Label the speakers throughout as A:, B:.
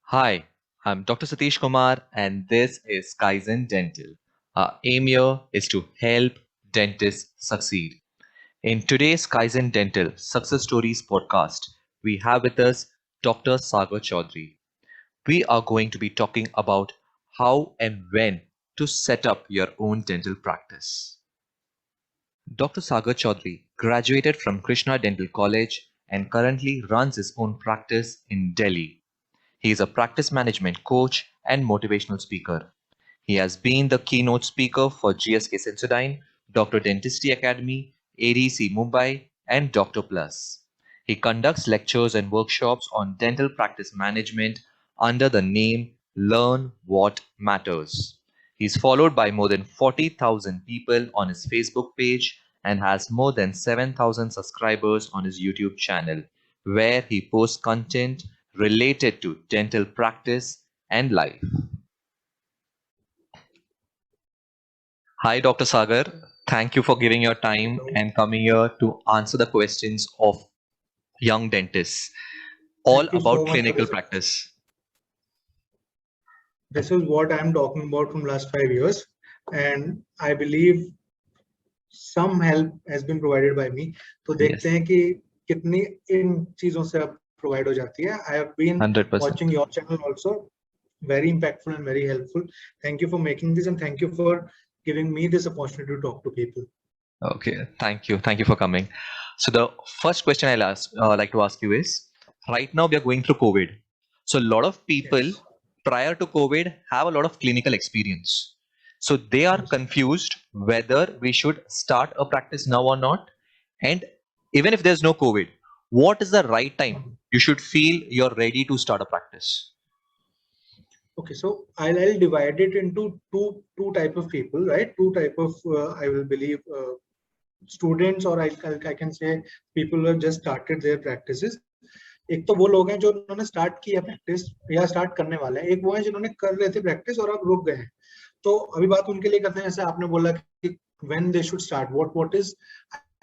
A: Hi, I'm Dr. Satish Kumar, and this is Kaizen Dental. Our aim here is to help dentists succeed. In today's Kaizen Dental Success Stories podcast, we have with us Dr. Sagar Chaudhary. We are going to be talking about how and when to set up your own dental practice. Dr. Sagar Chaudhary graduated from Krishna Dental College and currently runs his own practice in Delhi. He is a practice management coach and motivational speaker. He has been the keynote speaker for GSK Sensodyne, Dr. Dentistry Academy, ADC Mumbai, and Dr. Plus. He conducts lectures and workshops on dental practice management under the name Learn What Matters. He is followed by more than 40,000 people on his Facebook page and has more than 7,000 subscribers on his YouTube channel, where he posts content related to dental practice and life. Hi, Dr. Sagar. Thank you for giving your time
B: Hello.
A: and coming here to answer the questions of young dentists, all
B: Thank you so
A: about
B: much for
A: clinical
B: this.
A: practice.
B: This is what I'm talking about from last 5 years, and I believe some help has been provided by me. तो देखते
A: Yes,
B: हैं कि कितनी इन चीजों से अब provide हो जाती है. I have been
A: 100%.
B: watching your channel also, very impactful and very helpful. Thank you for making this, and thank you for giving me this opportunity to talk to people.
A: Okay, thank you. Thank you for coming. So the first question like to ask you is, right now we are going through COVID. So a lot of people
B: Yes.
A: prior to COVID have a lot of clinical experience. So they are
B: Yes.
A: confused whether we should start a practice now or not. And even if there's no COVID, what is the right time you should feel you're ready to start a practice?
B: Okay, so I'll divide it into two type of people, right? Two type of I will believe students, or I can say people who have just started their practices. एक तो वो लोग हैं जो उन्होंने start किया practice या start करने वाले हैं, एक वो है जिन्होंने कर रहे थे प्रैक्टिस और अब रुक गए हैं. तो अभी बात उनके लिए करते हैं. जैसे आपने बोला कि when they should start, what is,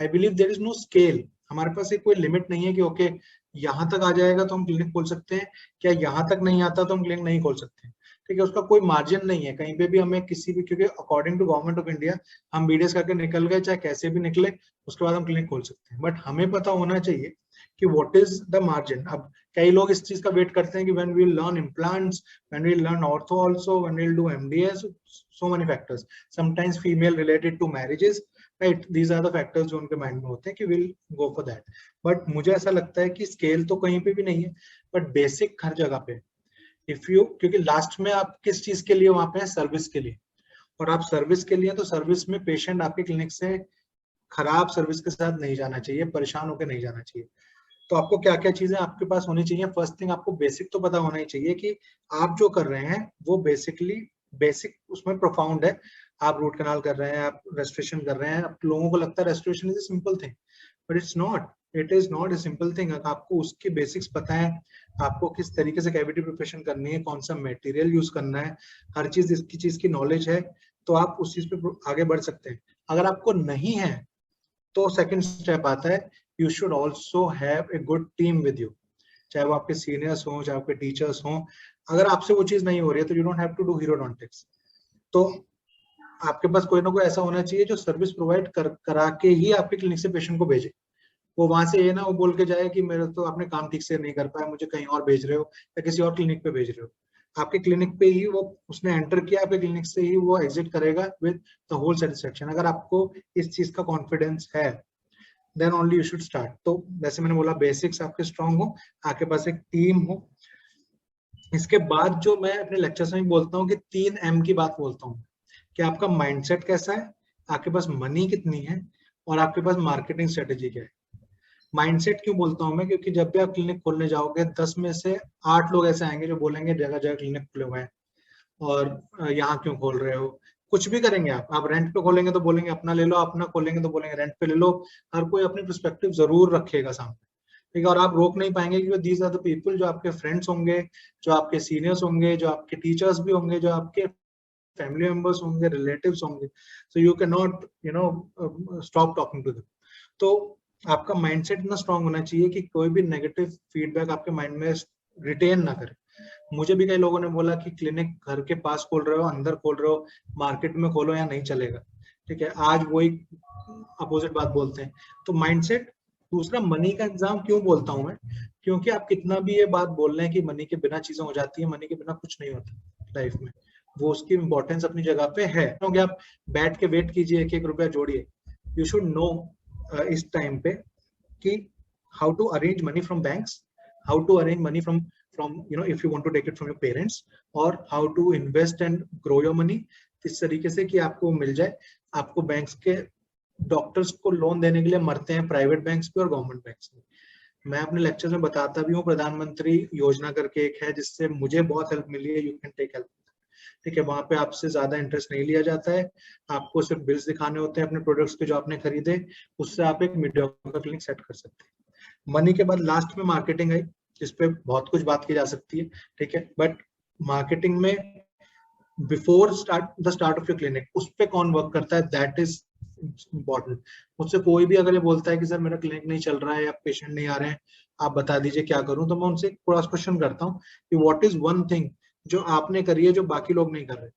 B: I believe there is no scale. हमारे पास एक कोई लिमिट नहीं है कि ओके यहाँ तक आ जाएगा तो हम क्लिनिक खोल सकते हैं, क्या यहाँ तक नहीं आता तो हम क्लिनिक नहीं खोल सकते हैं. ठीक है, उसका कोई मार्जिन नहीं है कहीं पे भी हमें किसी भी, क्योंकि according to government of India हम बीडीएस करके निकल गए चाहे कैसे भी निकले, उसके बाद हम क्लिनिक खोल सकते हैं. बट हमें पता होना चाहिए कि व्हाट इज द मार्जिन. अब कई लोग इस चीज का वेट करते हैं कि when we learn implants, when we learn ortho also, when we do MDS, so many factors, sometimes female related to marriages, right, these are the factors जो उनके माइंड में होते हैं कि will go for that. But मुझे ऐसा लगता है कि स्केल तो कहीं पे भी नहीं है, बट बेसिक हर जगह पे. इफ यू, क्योंकि लास्ट में आप किस चीज के लिए वहां पे है, सर्विस के लिए. और आप सर्विस के लिए, तो सर्विस में पेशेंट आपके क्लिनिक से खराब सर्विस के साथ नहीं जाना चाहिए, परेशान होकर नहीं जाना चाहिए. तो आपको क्या क्या चीजें आपके पास होनी चाहिए. फर्स्ट थिंग, आपको बेसिक तो पता होना ही चाहिए कि आप जो कर रहे हैं वो बेसिकली बेसिक उसमें प्रोफाउंड है. आप रूट कनाल कर रहे हैं, आप रेस्टोरेशन कर रहे हैं. अब लोगों को लगता है restoration is a simple thing, but it's not. It is not a simple thing. आपको उसके बेसिक्स पता है, आपको किस तरीके से कैविटी प्रिपरेशन करनी है, कौन सा मटेरियल यूज करना है, हर चीज इसकी चीज की नॉलेज है, तो आप उस चीज पे आगे बढ़ सकते हैं. अगर आपको नहीं है तो सेकंड स्टेप आता है, you should also have a good team with you. चाहे वो आपके सीनियर्स हों, चाहे आपके टीचर्स हों. अगर आपसे वो चीज नहीं हो रही है तो you don't have to do periodontics. तो आपके पास कोई ना कोई ऐसा होना चाहिए जो सर्विस प्रोवाइड करा के ही आपके क्लिनिक से पेशेंट को भेजे. वो वहां से ये ना वो बोल के जाए कि मेरे तो आपने काम ठीक से नहीं कर पाया, मुझे कहीं और भेज रहे हो या किसी और क्लिनिक पे भेज रहे हो. आपके क्लिनिक पे ही वो, उसने एंटर किया आपके क्लिनिक से ही वो एग्जिट करेगा विद द होल सेटिस्फेक्शन. अगर आपको इस चीज का कॉन्फिडेंस है, then only you should start. तो जैसे मैंने बोला, बेसिक्स आपके स्ट्रांग हो, आपके पास एक टीम हो. इसके बाद जो मैं अपने लेक्चर्स में बोलता हूँ कि 3 M की बात बोलता हूँ, कि आपका माइंडसेट कैसा है, आपके पास मनी कितनी है, और आपके पास मार्केटिंग स्ट्रेटेजी क्या है. माइंडसेट क्यों बोलता हूँ मैं, क्योंकि जब भी आप क्लिनिक खोलने जाओगे 10 में से 8 लोग ऐसे आएंगे जो बोलेंगे जगह जगह क्लिनिक खुले हुए हैं और यहाँ क्यों खोल रहे हो. कुछ भी करेंगे आप रेंट पे खोलेंगे तो बोलेंगे अपना ले लो, अपना खोलेंगे तो बोलेंगे रेंट पे ले लो. हर कोई अपनी पर्सपेक्टिव जरूर रखेगा सामने. ठीक है, और आप रोक नहीं पाएंगे, क्योंकि दीज आर द पीपल जो आपके फ्रेंड्स होंगे, जो आपके सीनियर्स होंगे, जो आपके टीचर्स भी होंगे, जो आपके फैमिली मेंबर्स होंगे, रिलेटिव्स होंगे. So you can not stop talking to them. तो आपका माइंडसेट इतना स्ट्रांग होना चाहिए कि कोई भी नेगेटिव फीडबैक आपके माइंड में रिटेन ना करे. मुझे भी कई लोगों ने बोला कि क्लिनिक घर के पास खोल रहे हो, अंदर खोल रहे हो, मार्केट में खोलो या नहीं चलेगा, ठीक है, आज वही अपोजिट बात बोलते हैं। तो माइंडसेट। दूसरा मनी का एग्जाम क्यों बोलता हूं मैं, क्योंकि आप कितना भी ये बात बोल रहे हैं कि मनी के बिना चीजें हो जाती है, मनी के बिना कुछ नहीं होता लाइफ में, वो उसकी इंपॉर्टेंस अपनी जगह पे है, क्योंकि आप बैठ के वेट कीजिए, एक एक रुपया जोड़िए। यू शुड नो इस टाइम पे कि how to arrange money from banks, how to arrange money from if you want to take it from your parents, or how to invest and grow your money इस तरीके से कि आपको मिल जाए। आपको बैंक्स के डॉक्टर्स को लोन देने के लिए मरते हैं प्राइवेट बैंक्स पे और गवर्नमेंट बैंक्स में। मैं अपने लेक्चर में बताता भी हूँ, प्रधानमंत्री योजना करके एक है जिससे मुझे बहुत हेल्प मिली है, यू कैन टेक हेल्प, ठीक है। वहां पे आपसे ज्यादा इंटरेस्ट नहीं लिया जाता है, आपको सिर्फ बिल्स दिखाने होते हैं अपने प्रोडक्ट्स के जो आपने खरीदे, उससे आप एक मीडियोकर क्लिनिक सेट कर सकते हैं। मनी के बाद लास्ट में मार्केटिंग आई, जिसपे बहुत कुछ बात की जा सकती है, ठीक है, बट मार्केटिंग में before the start of your clinic उस पे कौन वर्क करता है, दैट इज इम्पोर्टेंट। मुझसे कोई भी अगर ये बोलता है कि सर मेरा क्लिनिक नहीं चल रहा है या पेशेंट नहीं आ रहे हैं, आप बता दीजिए क्या करूं, तो मैं उनसे क्रॉस क्वेश्चन करता हूँ कि व्हाट इज वन थिंग जो आपने करी है जो बाकी लोग नहीं कर रहे,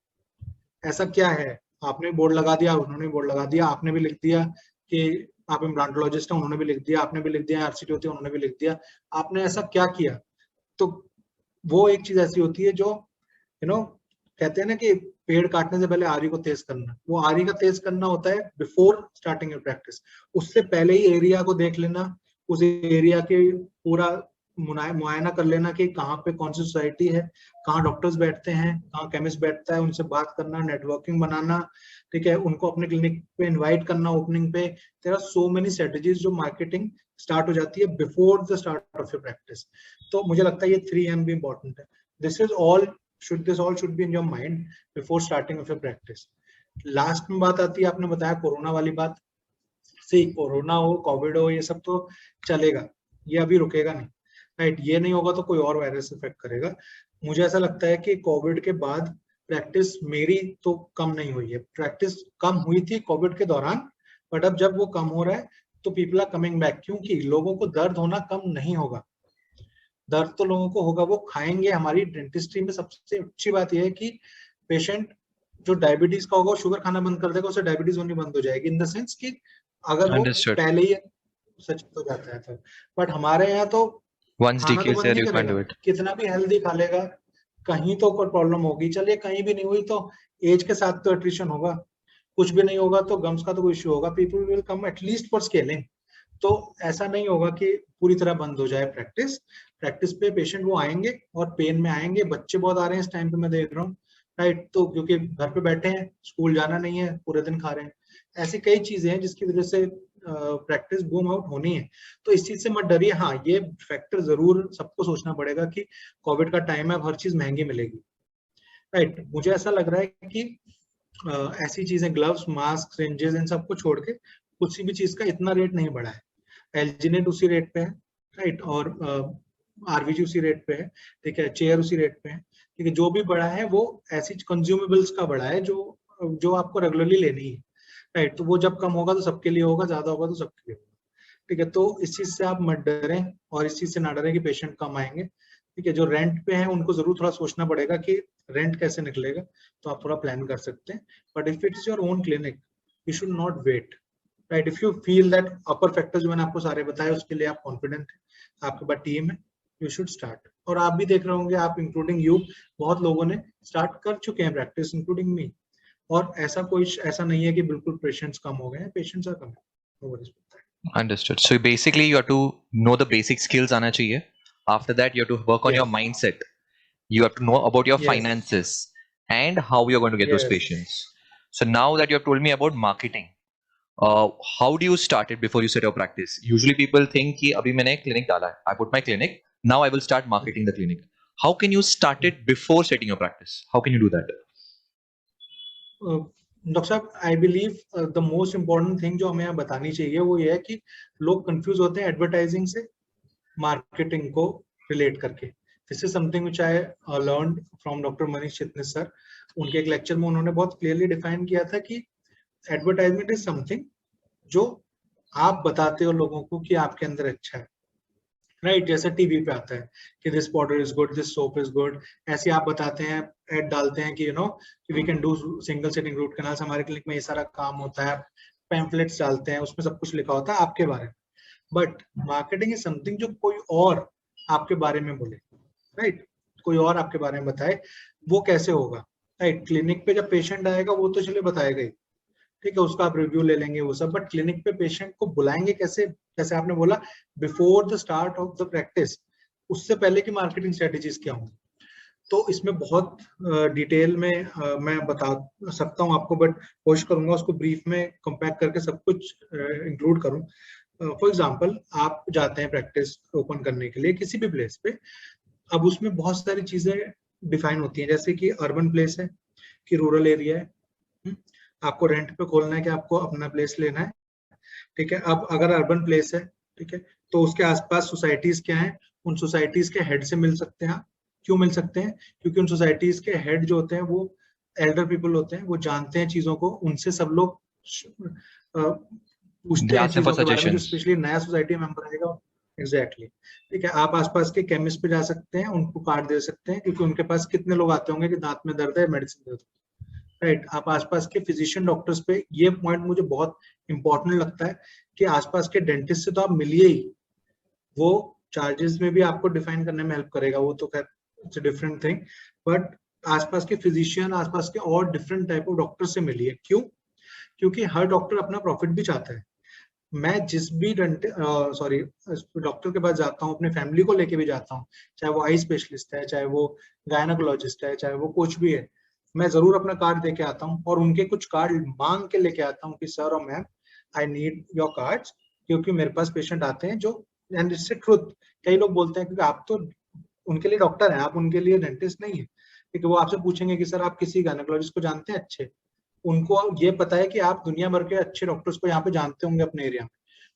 B: ऐसा क्या है। आपने बोर्ड लगा दिया, उन्होंने बोर्ड लगा दिया, आपने भी लिख दिया कि आप इम्प्लांटोलॉजिस्ट हैं, उन्होंने भी लिख दिया, आपने भी लिख दिया आरसीटी होती है, उन्होंने भी लिख दिया, आपने ऐसा क्या किया। तो वो एक चीज ऐसी होती है जो कहते हैं ना कि पेड़ काटने से पहले आरी को तेज करना, वो आरी का तेज करना होता है बिफोर स्टार्टिंग योर प्रैक्टिस। उससे पहले ही एरिया को देख लेना, उस एरिया के पूरा मुआयना कर लेना कि कहाँ पे कौन सी सोसाइटी है, कहाँ डॉक्टर्स बैठते हैं, कहाँ केमिस्ट बैठता है, उनसे बात करना, नेटवर्किंग बनाना, ठीक है, उनको अपने क्लिनिक पे इनवाइट करना ओपनिंग पे। There are so many strategies जो मार्केटिंग स्टार्ट हो जाती है before the start of your practice. तो मुझे लगता है ये 3M भी इंपॉर्टेंट है। This is all this all should be in your mind before starting of your practice। Last में बात आती है, आपने बताया कोरोना वाली बात, से कोरोना हो कोविड हो ये सब तो चलेगा, ये अभी रुकेगा नहीं, राइट, ये नहीं होगा तो कोई और वायरस इफेक्ट करेगा। मुझे ऐसा लगता है कि कोविड के बाद प्रैक्टिस मेरी तो कम नहीं हुई है, प्रैक्टिस कम हुई थी कोविड के दौरान, बट अब जब वो कम हो रहा है तो पीपल आर कमिंग बैक, क्योंकि लोगों को दर्द होना कम नहीं होगा, दर्द तो लोगों को होगा, वो खाएंगे। हमारी डेंटिस्ट्री में सबसे अच्छी बात यह है कि पेशेंट जो डायबिटीज का होगा शुगर खाना बंद कर देगा, उसे डायबिटीज होनी बंद हो जाएगी, इन द सेंस कि अगर वो
A: Understood.
B: पहले ही सच हो जाता है तो। बट हमारे यहाँ तो
A: Once
B: खाना तो
A: DQ is
B: बंद
A: there,
B: नहीं
A: you can't
B: करेगा,
A: do it.
B: कितना भी हेल्दी खा लेगा, कहीं तो कोई प्रॉब्लम होगी। चलिए कहीं भी नहीं हुई तो एज के साथ तो एट्रिशन होगा, कुछ भी नहीं होगा तो गम्स का तो कोई इश्यू होगा, people will come at least for scaling. तो ऐसा नहीं होगा कि पूरी तरह बंद हो जाए प्रैक्टिस, प्रैक्टिस पे पेशेंट वो आएंगे और पेन में आएंगे। बच्चे बहुत आ रहे हैं इस टाइम पे, मैं देख रहा हूँ, राइट, तो क्योंकि घर पे बैठे हैं, स्कूल जाना नहीं है, पूरे दिन खा रहे हैं, ऐसी कई चीजें हैं जिसकी वजह से प्रैक्टिस बूम आउट होनी है। तो इस चीज से मत डरिए। हाँ, ये फैक्टर जरूर सबको सोचना पड़ेगा कि कोविड का टाइम है, हर चीज महंगी मिलेगी, राइट। मुझे ऐसा लग रहा है कि ऐसी चीजें, ग्लव्स, मास्क, सिरिंजेस, इन सबको छोड़ के किसी भी चीज का इतना रेट नहीं बढ़ा है। एलजीनेट उसी रेट पे है, राइट, और आरवीजी उसी रेट पे है, ठीक है, चेयर उसी रेट पे है, ठीक है। जो भी बढ़ा है वो ऐसी कंज्यूमेबल्स का बढ़ा है जो जो आपको रेगुलरली लेनी है, राइट। तो वो जब कम होगा तो सबके लिए होगा, ज्यादा होगा तो सबके लिए होगा, ठीक है। तो इस चीज से आप मत डरें, और इस चीज से ना डरें कि पेशेंट कम आएंगे, ठीक है। जो रेंट पे है उनको जरूर थोड़ा सोचना पड़ेगा कि रेंट कैसे निकलेगा, तो आप थोड़ा प्लान कर सकते हैं। But if it's your own clinic, you should not wait, right. If you feel that upper factors जो मैंने आपको सारे बताए उसके लिए आप कॉन्फिडेंट है, आपके पास टीम है, यू शुड स्टार्ट। और आप भी देख रहे होंगे, आप इंक्लूडिंग यू, बहुत लोगों ने स्टार्ट कर चुके हैं प्रैक्टिस, इंक्लूडिंग मी। और ऐसा नहीं है कि बिल्कुल पेशेंट्स कम हो गए हैं, पेशेंट्स आर कम।
A: Understood. So basically, you have to know the basic skills आना चाहिए. After that, you have to work on your
B: Yes,
A: mindset. You have to know about your
B: yes,
A: finances and how you're going to get those
B: yes.
A: patients. So now that you have told me about marketing, how do you start it before you set your practice? Usually people think कि अभी मैंने clinic डाला है, I put my clinic, now I will start marketing the clinic. How can you start it before setting your practice? How can you do that?
B: Doctor साहब, I believe the most important thing जो हमें यहाँ बतानी चाहिए वो ये है कि लोग कंफ्यूज होते हैं एडवर्टाइजिंग से मार्केटिंग को रिलेट करके। This is something which I learned from doctor Manish Chitnis sir. उनके एक लेक्चर में उन्होंने बहुत क्लियरली डिफाइन किया था कि एडवर्टाइजमेंट इज समथिंग जो आप बताते हो लोगों को कि आपके अंदर अच्छा है, राइट, जैसे टीवी पे आता है कि this powder is good, this soap is good, ऐसे आप बताते हैं, ऐड डालते हैं कि कि we can do single sitting root canals, हमारे क्लिनिक में ये सारा काम होता है, पैम्फलेट्स डालते हैं, उसमें सब कुछ लिखा होता है आपके बारे में। बट मार्केटिंग इज समथिंग जो कोई और आपके बारे में बोले, राइट, कोई और आपके बारे में बताए, वो कैसे होगा? राइट, क्लिनिक पे जब पेशेंट आएगा वो तो चलिए बताएगा ही, ठीक है, उसका आप रिव्यू ले लेंगे वो सब, बट क्लिनिक पे पेशेंट को बुलाएंगे कैसे? जैसे आपने बोला before the start of the practice, उससे पहले की मार्केटिंग स्ट्रेटेजीज क्या होंगी? तो इसमें बहुत डिटेल में मैं बता सकता हूँ आपको, बट कोशिश करूंगा उसको ब्रीफ में कंपैक्ट करके सब कुछ इंक्लूड करूं। फॉर एग्जांपल, आप जाते हैं प्रैक्टिस ओपन करने के लिए किसी भी प्लेस पे, अब उसमें बहुत सारी चीजें डिफाइन होती हैं, जैसे कि अर्बन प्लेस है कि रूरल एरिया है, आपको रेंट पे खोलना है कि आपको अपना प्लेस लेना है, ठीक है। अब अगर अर्बन प्लेस है, ठीक है, तो उसके आसपास सोसाइटीज क्या हैं, उन सोसाइटीज के हेड से मिल सकते हैं आप। क्यों मिल सकते हैं? क्योंकि उन सोसाइटीज के हेड जो होते हैं वो एल्डर पीपल होते हैं, वो जानते हैं चीजों को, उनसे सब लोग पूछते
A: They
B: हैं
A: ask them for
B: चीजों के बारे में, जो
A: suggestions.
B: स्पेशली नया सोसाइटी मेंबर आएगा। एग्जैक्टली, ठीक है। आप आसपास के केमिस्ट पे जा सकते हैं, उनको कार्ड दे सकते हैं, क्योंकि उनके पास कितने लोग आते होंगे कि दांत में दर्द है, मेडिसिन दे दो, राइट। आप आसपास के फिजिशियन डॉक्टर्स पे, ये पॉइंट मुझे बहुत इंपॉर्टेंट लगता है कि आसपास के डेंटिस्ट से तो आप मिलिए ही, वो चार्जेस में भी आपको डिफाइन करने में हेल्प करेगा, वो तो खैर इट्स डिफरेंट थिंग, बट आसपास के फिजिशियन, आसपास के और डिफरेंट टाइप ऑफ डॉक्टर से मिलिए। क्यों? क्योंकि हर डॉक्टर अपना प्रॉफिट भी चाहता है। मैं जिस भी सॉरी डॉक्टर के पास जाता हूँ, अपनी फैमिली को लेके भी जाता हूँ, चाहे वो आई स्पेशलिस्ट है, चाहे वो गायनोकोलॉजिस्ट है, चाहे वो कुछ भी है, मैं जरूर अपना कार्ड दे के आता हूँ और उनके कुछ कार्ड मांग के लेके आता हूँ कि सर और ma'am, I need your cards, क्योंकि मेरे पास पेशेंट आते हैं जो, एंड इट्स ट्रुथ, कई लोग बोलते हैं क्योंकि आप तो उनके लिए डॉक्टर हैं, आप उनके लिए डेंटिस्ट नहीं है, क्योंकि वो आपसे पूछेंगे कि सर आप किसी गायनोकोलॉजिस्ट को जानते हैं अच्छे, उनको ये पता है कि आप दुनिया भर के अच्छे डॉक्टर्स को यहाँ पे जानते होंगे अपने एरिया में,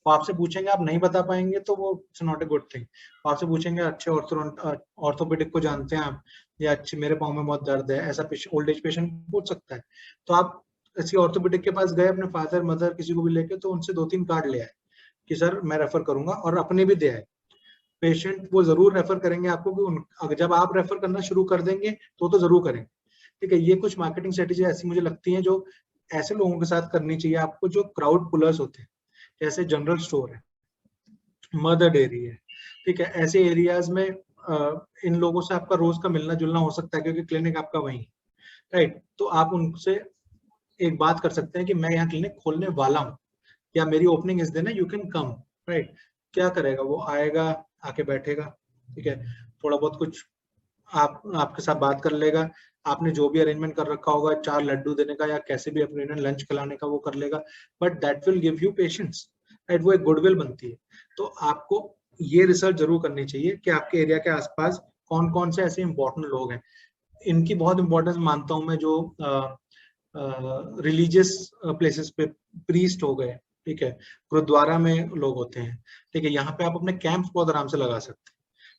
B: वो आपसे पूछेंगे, आप नहीं बता पाएंगे तो वो it's not a good thing. आपसे पूछेंगे अच्छे ऑर्थोपेडिक को जानते हैं आप, या अच्छे मेरे पाँव में बहुत दर्द है, ऐसा ओल्ड एज पेशेंट पूछ सकता है। तो आप किसी ऑर्थोपेडिक के पास गए अपने फादर मदर किसी को भी लेके, तो उनसे 2-3 कार्ड ले आए कि सर मैं रेफर करूंगा, और अपने भी दे आए। पेशेंट वो जरूर रेफर करेंगे आपको कि अगर जब आप रेफर करना शुरू कर देंगे तो जरूर करेंगे, ठीक है। ये कुछ मार्केटिंग स्ट्रेटेजी ऐसी मुझे लगती है जो ऐसे लोगों के साथ करनी चाहिए आपको, जो क्राउड पुलर्स होते हैं, जैसे जनरल स्टोर है, मदर डेयरी है, ठीक है। ऐसे एरियाज में इन लोगों से आपका रोज का मिलना जुलना हो सकता है, क्योंकि क्लिनिक आपका वही है, राइट। तो आप उनसे एक बात कर सकते हैं कि मैं यहाँ क्लिनिक खोलने वाला हूँ, या मेरी ओपनिंग इस दिन है, यू कैन कम, राइट। क्या करेगा वो? आएगा, आके बैठेगा, ठीक है, थोड़ा बहुत कुछ आपके साथ बात कर लेगा, आपने जो भी अरेंजमेंट कर रखा होगा, 4 लड्डू देने का या कैसे भी अपने लंच खिलाने का, वो कर लेगा, but that will give you patience, right. वो एक गुडविल बनती है। तो आपको ये रिसर्च जरूर करनी चाहिए कि आपके एरिया के आसपास कौन कौन से ऐसे इंपॉर्टेंट लोग हैं। इनकी बहुत इंपॉर्टेंस मानता हूं मैं, जो रिलीजियस प्लेसेस पे, प्रीस्ट हो गए, ठीक है, गुरुद्वारा में लोग होते हैं, ठीक है, यहाँ पे आप अपने कैंप बहुत आराम से लगा सकते हैं,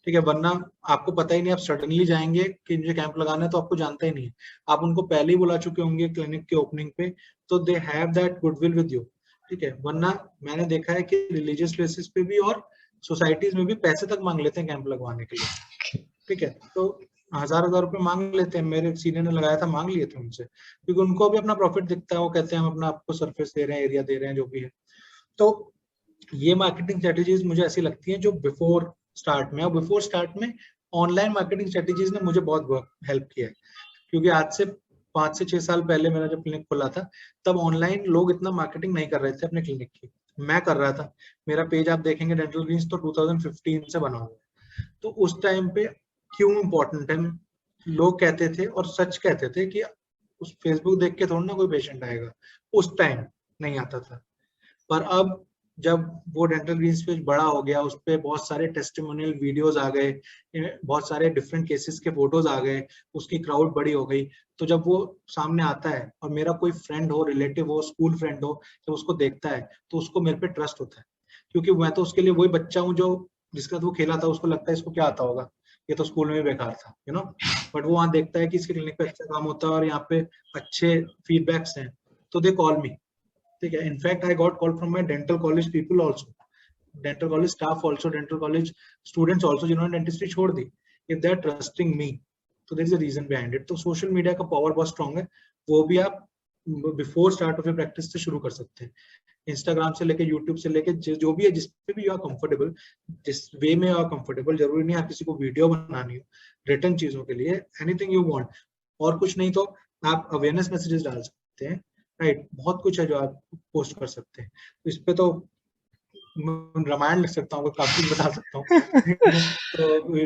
B: ठीक है। वरना आपको पता ही नहीं, आप सडनली जाएंगे कि मुझे कैंप लगाना है, तो आपको जानता ही नहीं है, आप उनको पहले ही बुला चुके होंगे क्लिनिक के ओपनिंग पे, तो they have that goodwill with you, ठीक है। वरना मैंने देखा है कि रिलीजियस प्लेसेस पे भी और सोसाइटीज में भी पैसे तक मांग लेते हैं कैंप लगवाने के लिए, ठीक है। तो 1000 रुपए मांग लेते हैं, मेरे सीनियर ने लगाया था, मांग लिए थे उनसे, क्योंकि उनको भी अपना प्रॉफिट दिखता है, वो कहते हैं हम अपना आपको सरफेस दे रहे हैं, एरिया दे रहे हैं, जो भी है। तो ये मार्केटिंग स्ट्रेटेजीज मुझे ऐसी लगती हैं जो बिफोर स्टार्ट में, और बिफोर स्टार्ट में ऑनलाइन मार्केटिंग स्ट्रेटेजीज ने मुझे बहुत हेल्प किया है, क्योंकि आज से 5 से 6 साल पहले मेरा जब क्लिनिक खुला था, तब ऑनलाइन लोग इतना मार्केटिंग नहीं कर रहे थे अपने क्लिनिक की, मैं कर रहा था। मेरा पेज आप देखेंगे डेंटल ग्रीन्स तो 2015 से बना हुआ है। तो उस टाइम पे क्यों इम्पोर्टेंट है, लोग कहते थे और सच कहते थे कि उस फेसबुक देख के थोड़ा ना कोई पेशेंट आएगा, उस टाइम नहीं आता था। पर अब जब वो डेंटल ग्रीन्स पेज बड़ा हो गया, उस पर बहुत सारे टेस्टिमोनियल वीडियोस आ गए, बहुत सारे डिफरेंट केसेस के फोटोज आ गए, उसकी क्राउड बड़ी हो गई, तो जब वो सामने आता है और मेरा कोई फ्रेंड हो, रिलेटिव हो, स्कूल फ्रेंड हो, जब उसको देखता है तो उसको मेरे पे ट्रस्ट होता है, क्योंकि मैं तो उसके लिए वही बच्चा हूँ जो जिसका वो खेला था, उसको लगता है इसको क्या आता होगा, ये तो स्कूल में भी बेकार था, बट वो वहाँ देखता है कि इसके क्लिनिक पे अच्छा काम होता है और यहाँ पे अच्छे फीडबैक्स हैं, तो दे कॉल मी, ठीक है। In fact I got call from my dental college people also dental college staff also, dental college students also जिन्होंने डेंटिस्ट्री छोड़ दी, if they are trusting me, तो there is a reason behind it. तो social media का power बहुत strong है, वो भी आप before start of your practice से शुरू कर सकते हैं. इंस्टाग्राम से लेके यूट्यूब से लेके जो भी है, जिस पे भी यू आर कंफर्टेबल, जिस वे में आप कंफर्टेबल, जरूरी नहीं है आप किसी को वीडियो बनानी हो, रिटर्न चीजों के लिए एनीथिंग यू वांट, और कुछ नहीं तो आप अवेयरनेस मैसेजेस डाल सकते हैं, राइट. बहुत कुछ है जो आप पोस्ट कर सकते हैं. तो इस पे तो रामायण लिख सकता हूँ, काफी बता सकता हूँ. तो we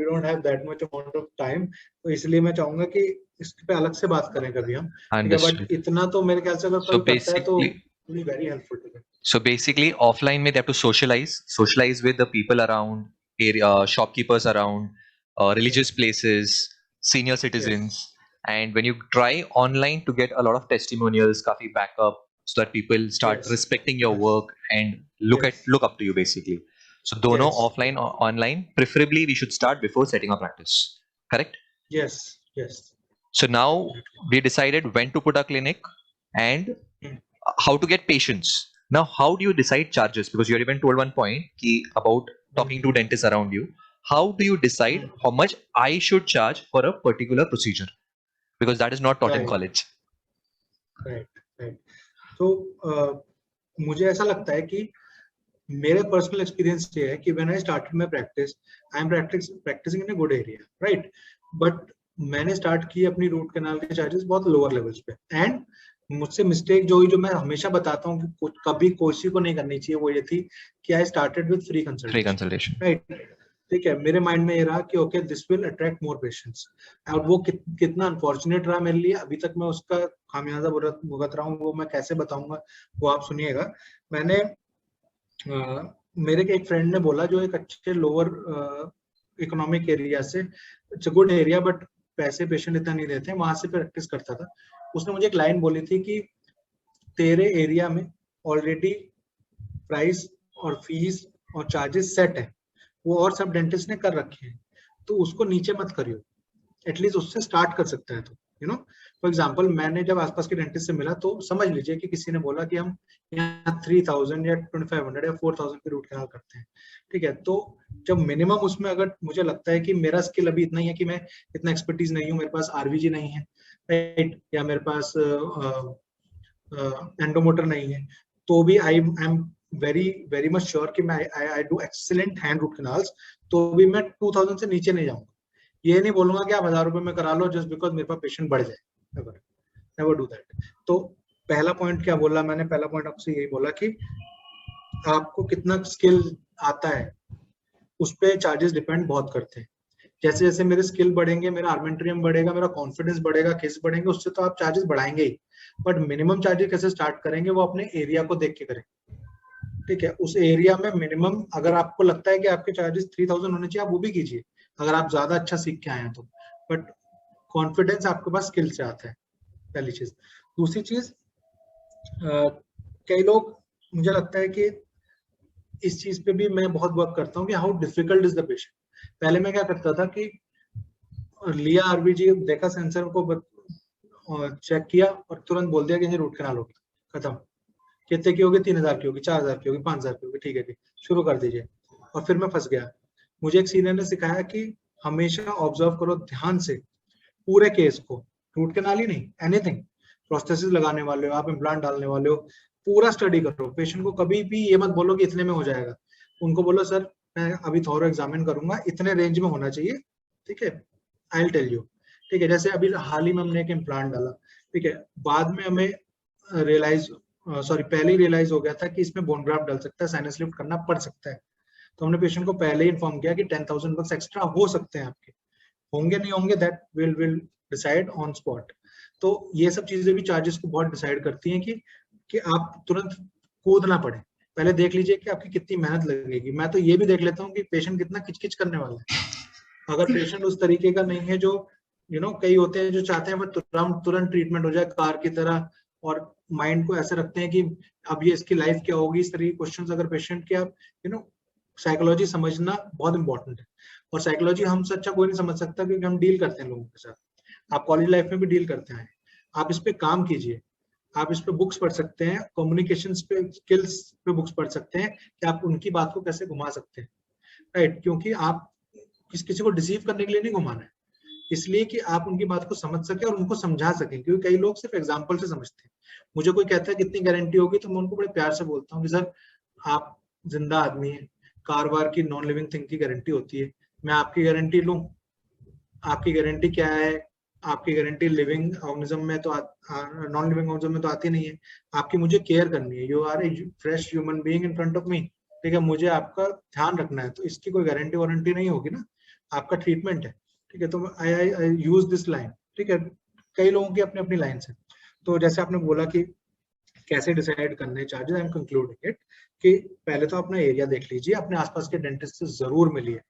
B: don't have that much amount of time, तो इसलिए मैं चाहूंगा कि इस पे अलग से बात करें कभी हम. ठीक है, बट इतना तो मेरे ख्याल से अगर कोई करता है तो be very helpful to them.
A: So basically, offline में they have to socialize with the people around, area shopkeepers around, religious places, senior citizens, and when you try online to get a lot of testimonials, काफी backup, so that people start respecting your work and look up to you basically. So दोनों offline or online, preferably we should start before setting up practice. Correct?
B: Yes.
A: So now we decided when to put a clinic and how to get patients. Now, how do you decide charges? Because you even told one point about talking to dentists around you. How do you decide how much I should charge for a particular procedure? Because that is not taught in college.
B: Right. So, मुझे ऐसा लगता है कि मेरे personal experience ये है कि when I started my practice, I am practicing in a good area, right? But मैंने स्टार्ट की अपनी रूट कैनाल के चार्जेस बहुत लोअर लेवल्स पे, एंड मुझसे मिस्टेक जो मैं हमेशा बताता हूँ कि कभी किसी को नहीं करनी चाहिए, वो ये थी कि I started with free consultation, right. ठीक है, मेरे माइंड में ये रहा कि okay this will attract more patients, और वो कितना अनफॉर्चुनेट रहा मेरे लिए, अभी तक मैं उसका खामियाजा भुगत रहा हूँ. वो मैं कैसे बताऊंगा, वो आप सुनिएगा. मैंने मेरे एक फ्रेंड ने बोला जो एक अच्छे लोअर इकोनॉमिक एरिया से, it's a good area but पैसे पेशेंट इतना नहीं देते, वहां से प्रैक्टिस करता था. उसने मुझे एक लाइन बोली थी कि तेरे एरिया में ऑलरेडी प्राइस और फीस और चार्जेस सेट है, वो और सब डेंटिस्ट ने कर रखे हैं, तो उसको नीचे मत करियो, एटलीस्ट उससे स्टार्ट कर सकता है. तो यू नो फॉर एग्जांपल, मैंने जब आसपास के डेंटिस्ट से मिला तो समझ लीजिए कि किसी ने बोला कि हम यहाँ 3000 या 2500 या 4000 की रूट कैनाल करते हैं. ठीक है, तो जब मिनिमम उसमें अगर मुझे लगता है कि मेरा स्किल अभी इतना ही है कि मैं इतना एक्सपर्टीज नहीं हूँ, मेरे पास आरवीजी नहीं है, राइट, या मेरे पास एंडोमोटर नहीं है, तो भी I am very much sure कि मैं I do excellent hand root canals, तो भी मैं 2000 से नीचे नहीं जाऊंगा. ये नहीं बोलूंगा कि आप 1000 रुपए में करा लो जस्ट बिकॉज मेरे पास पेशेंट बढ़ जाए, नेवर डू दैट. तो पहला पॉइंट क्या बोला मैंने, पहला पॉइंट आपसे यही बोला कि आपको कितना स्किल आता है उस पे चार्जेस डिपेंड बहुत करते हैं. जैसे जैसे मेरे स्किल बढ़ेंगे, मेरा आर्मेंट्रियम बढ़ेगा, मेरा कॉन्फिडेंस बढ़ेगा, केस बढ़ेंगे, उससे तो आप चार्जेस बढ़ाएंगे ही, बट मिनिमम चार्जेस कैसे स्टार्ट करेंगे वो अपने एरिया को देख के करेंगे. ठीक है, उस एरिया में मिनिमम अगर आपको लगता है कि आपके चार्जेस 3000 होने चाहिए, आप वो भी कीजिए अगर आप ज्यादा अच्छा सीख के आए हैं तो, बट कॉन्फिडेंस आपके पास स्किल से आता है, पहली चीज. दूसरी चीज, कई लोग, मुझे लगता है कि इस चीज पे भी मैं बहुत वर्क करता हूँ कि how difficult is the patient. पहले मैं क्या करता था कि लिया आरबीजी, देखा सेंसर को, चेक किया और तुरंत बोल दिया कि रूट कैनाल होगी, खत्म. कितने की होगी, 3000 की होगी, 4000 की होगी, 5000 की होगी, ठीक है, शुरू कर दीजिए. और फिर मैं फंस गया. मुझे एक सीनियर ने सिखाया कि हमेशा ऑब्जर्व करो ध्यान से पूरे केस को, रूट कैनाल ही नहीं, एनीथिंग, प्रोस्थेसिस लगाने वाले हो आप, इम्प्लांट डालने वाले हो, पूरा स्टडी करो. पेशेंट को कभी भी ये मत बोलो कि इतने में हो जाएगा, उनको बोलो सर मैं अभी थोड़ा एग्जामिन करूंगा, इतने रेंज में होना चाहिए, ठीक है, आई विल टेल यू. ठीक है, जैसे अभी हाल ही में हमने एक इम्प्लांट डाला, ठीक है, बाद में हमें पहले ही रियलाइज हो गया था कि इसमें बोन ग्राफ्ट डाल सकता है, साइनस लिफ्ट करना पड़ सकता है. तो हमने पेशेंट को पहले ही इन्फॉर्म किया कि 10,000 बक्स एक्स्ट्रा हो सकते हैं आपके, होंगे नहीं होंगे that will decide on spot. तो ये सब चीजें भी चार्जेस को बहुत डिसाइड करती हैं कि आप तुरंत कूद ना पड़े. पहले देख लीजिए कि आपकी कितनी मेहनत लगेगी. मैं तो ये भी देख लेता हूँ कि पेशेंट कितना किचकिच करने वाला है. अगर पेशेंट उस तरीके का नहीं है जो कई होते हैं जो चाहते हैं वो तुरंत ट्रीटमेंट हो जाए कार की तरह, और माइंड को ऐसे रखते हैं कि अब ये इसकी लाइफ क्या होगी, इस तरह के क्वेश्चंस. अगर पेशेंट के आप साइकोलॉजी समझना बहुत इंपॉर्टेंट है, और साइकोलॉजी हम सच्चा कोई नहीं समझ सकता क्योंकि हम डील करते हैं लोगों के साथ. आप कॉलेज लाइफ में भी डील करते हैं, आप इस पे काम कीजिए. आप इस पे बुक्स पढ़ सकते हैं, कम्युनिकेशन पे, स्किल्स पे बुक्स पढ़ सकते हैं कि आप उनकी बात को कैसे घुमा सकते हैं, राइट। क्योंकि आप किसी को डिसीव करने के लिए नहीं घुमाना है, इसलिए कि आप उनकी बात को समझ सके और उनको समझा सकें, क्योंकि कई लोग सिर्फ एग्जाम्पल से समझते हैं। मुझे कोई कहता है कितनी गारंटी होगी, तो मैं उनको बड़े प्यार से बोलता हूँ कि सर आप जिंदा आदमी है, कार वार की, नॉन लिविंग थिंग की गारंटी होती है, मैं आपकी गारंटी लूं? आपकी गारंटी क्या है? आपकी गारंटी लिविंग ऑर्गेनिज्म में तो नॉन लिविंग ऑर्गेनिज्म में तो आती नहीं है। आपकी मुझे केयर करनी है, you are a fresh human being in front of me, ठीक है, मुझे आपका ध्यान रखना है, तो इसकी कोई गारंटी वारंटी नहीं होगी ना, आपका ट्रीटमेंट है, ठीक है। तो आई यूज दिस लाइन, ठीक है। कई लोगों की अपनी अपनी लाइन है। तो जैसे आपने बोला कि कैसे डिसाइड करने charges, I am concluding it कि पहले तो अपना एरिया देख लीजिए, अपने आसपास के डेंटिस्ट से जरूर मिलिए,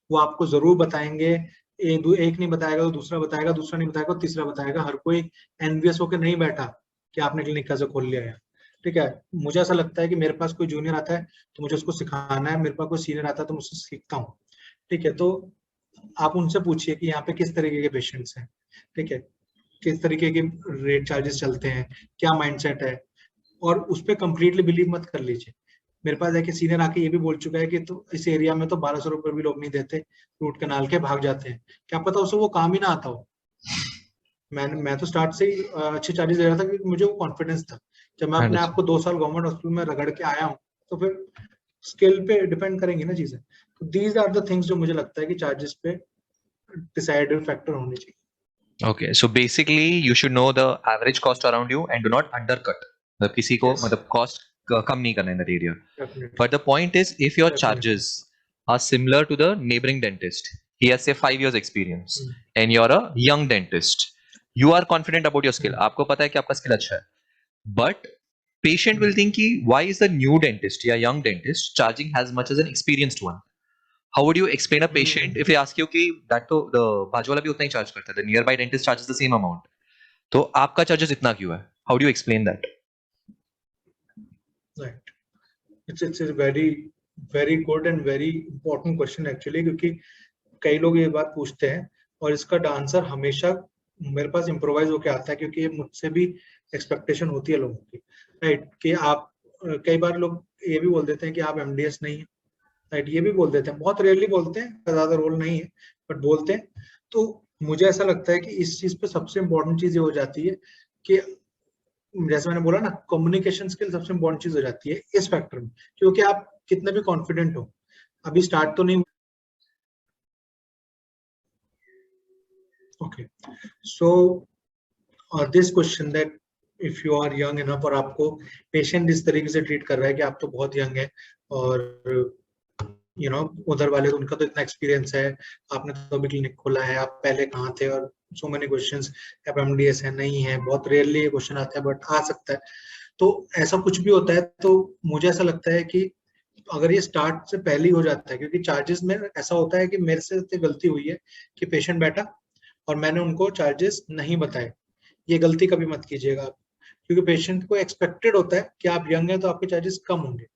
B: वो आपको जरूर बताएंगे। एक नहीं बताएगा तो दूसरा बताएगा, दूसरा नहीं बताएगा तो तीसरा बताएगा। हर कोई एनवियस होकर नहीं बैठा कि आपने क्लिनिक कैसे खोल लिया है, ठीक है। मुझे ऐसा लगता है कि मेरे पास कोई जूनियर आता है तो मुझे उसको सिखाना है, मेरे पास कोई सीनियर आता है तो मुझसे सीखता हूँ, ठीक है। तो आप उनसे पूछिए कि यहाँ पे किस तरीके के पेशेंट्स हैं, ठीक है, किस तरीके के रेट चार्जेस चलते हैं, क्या माइंडसेट है, और उस पर कंप्लीटली बिलीव मत कर लीजिए। मेरे पास एक सीनियर आके ये भी बोल चुका है कि तो इस एरिया में तो 1200 रुपये भी लोग नहीं देते, रूट कनाल के भाग जाते हैं। क्या पता उसे वो काम ही ना आता हो। मैं तो स्टार्ट से ही अच्छे चार्जेस ले रहा था, क्योंकि मुझे वो कॉन्फिडेंस था। जब मैं अपने आप को 2 साल गवर्नमेंट हॉस्पिटल में रगड़ के आया हूँ, तो फिर स्किल पे डिपेंड करेंगी ना चीजें। तो दीज आर द थिंग्स जो मुझे लगता है कि चार्जेस पे डिसाइडेड फैक्टर होने चाहिए।
A: Okay, so basically you should know the average cost around you and do not undercut. मतलब किसी को
B: यस,
A: मतलब cost कम नहीं करना in that area.
B: Definitely,
A: But the point is, if your
B: definitely.
A: charges are similar to the neighboring dentist, he has say 5 years experience, and you're a young dentist, you are confident about your skill. आपको पता है कि आपका skill अच्छा है. But patient will think कि why is the new dentist या young dentist charging as much as an experienced one? How would you explain a patient if they ask you कि that तो the बाजू वाला भी उतना ही charge करता है, the nearby dentist charges the same amount, तो आपका charges इतना क्यों है? How do you explain that?
B: Right, it's very very good and very important question actually, क्योंकि कई लोग ये बात पूछते हैं और इसका आंसर हमेशा मेरे पास इम्प्रोवाइज होके आता है, क्योंकि मुझसे भी एक्सपेक्टेशन होती है लोगों की, राइट। कि आप कई बार लोग ये भी बोल देते हैं कि आप एमडीएस नहीं है, राइट, ये भी बोल देते हैं, बहुत रेयरली बोलते हैं, ज्यादा रोल नहीं है, बट बोलते हैं। तो मुझे ऐसा लगता है कि इस चीज पे सबसे इम्पोर्टेंट चीज ये हो जाती है कि जैसे मैंने बोला ना, कम्युनिकेशन स्किल सबसे इम्पोर्टेंट चीज हो जाती है इस फैक्टर में, क्योंकि आप कितने भी कॉन्फिडेंट हो, अभी स्टार्ट तो नहीं। Okay, so this question that if you are young enough, और आपको पेशेंट इस तरीके से ट्रीट कर रहा है कि आप तो बहुत यंग है, और उधर वाले तो उनका तो इतना एक्सपीरियंस है, आपने तो अभी क्लिनिक खोला है, आप पहले कहाँ थे, और सो मेनी क्वेश्चंस, आप एमडीएस है नहीं है, बहुत रेयरली ये क्वेश्चन आता है बट आ सकता है। तो ऐसा कुछ भी होता है, तो मुझे ऐसा लगता है कि अगर ये स्टार्ट से पहले ही हो जाता है, क्योंकि चार्जेस में ऐसा होता है कि मेरे से गलती हुई है कि पेशेंट बैठा और मैंने उनको चार्जेस नहीं बताए, ये गलती कभी मत कीजिएगा आप, क्योंकि पेशेंट को एक्सपेक्टेड होता है कि आप यंग हैं तो आपके चार्जेस कम होंगे।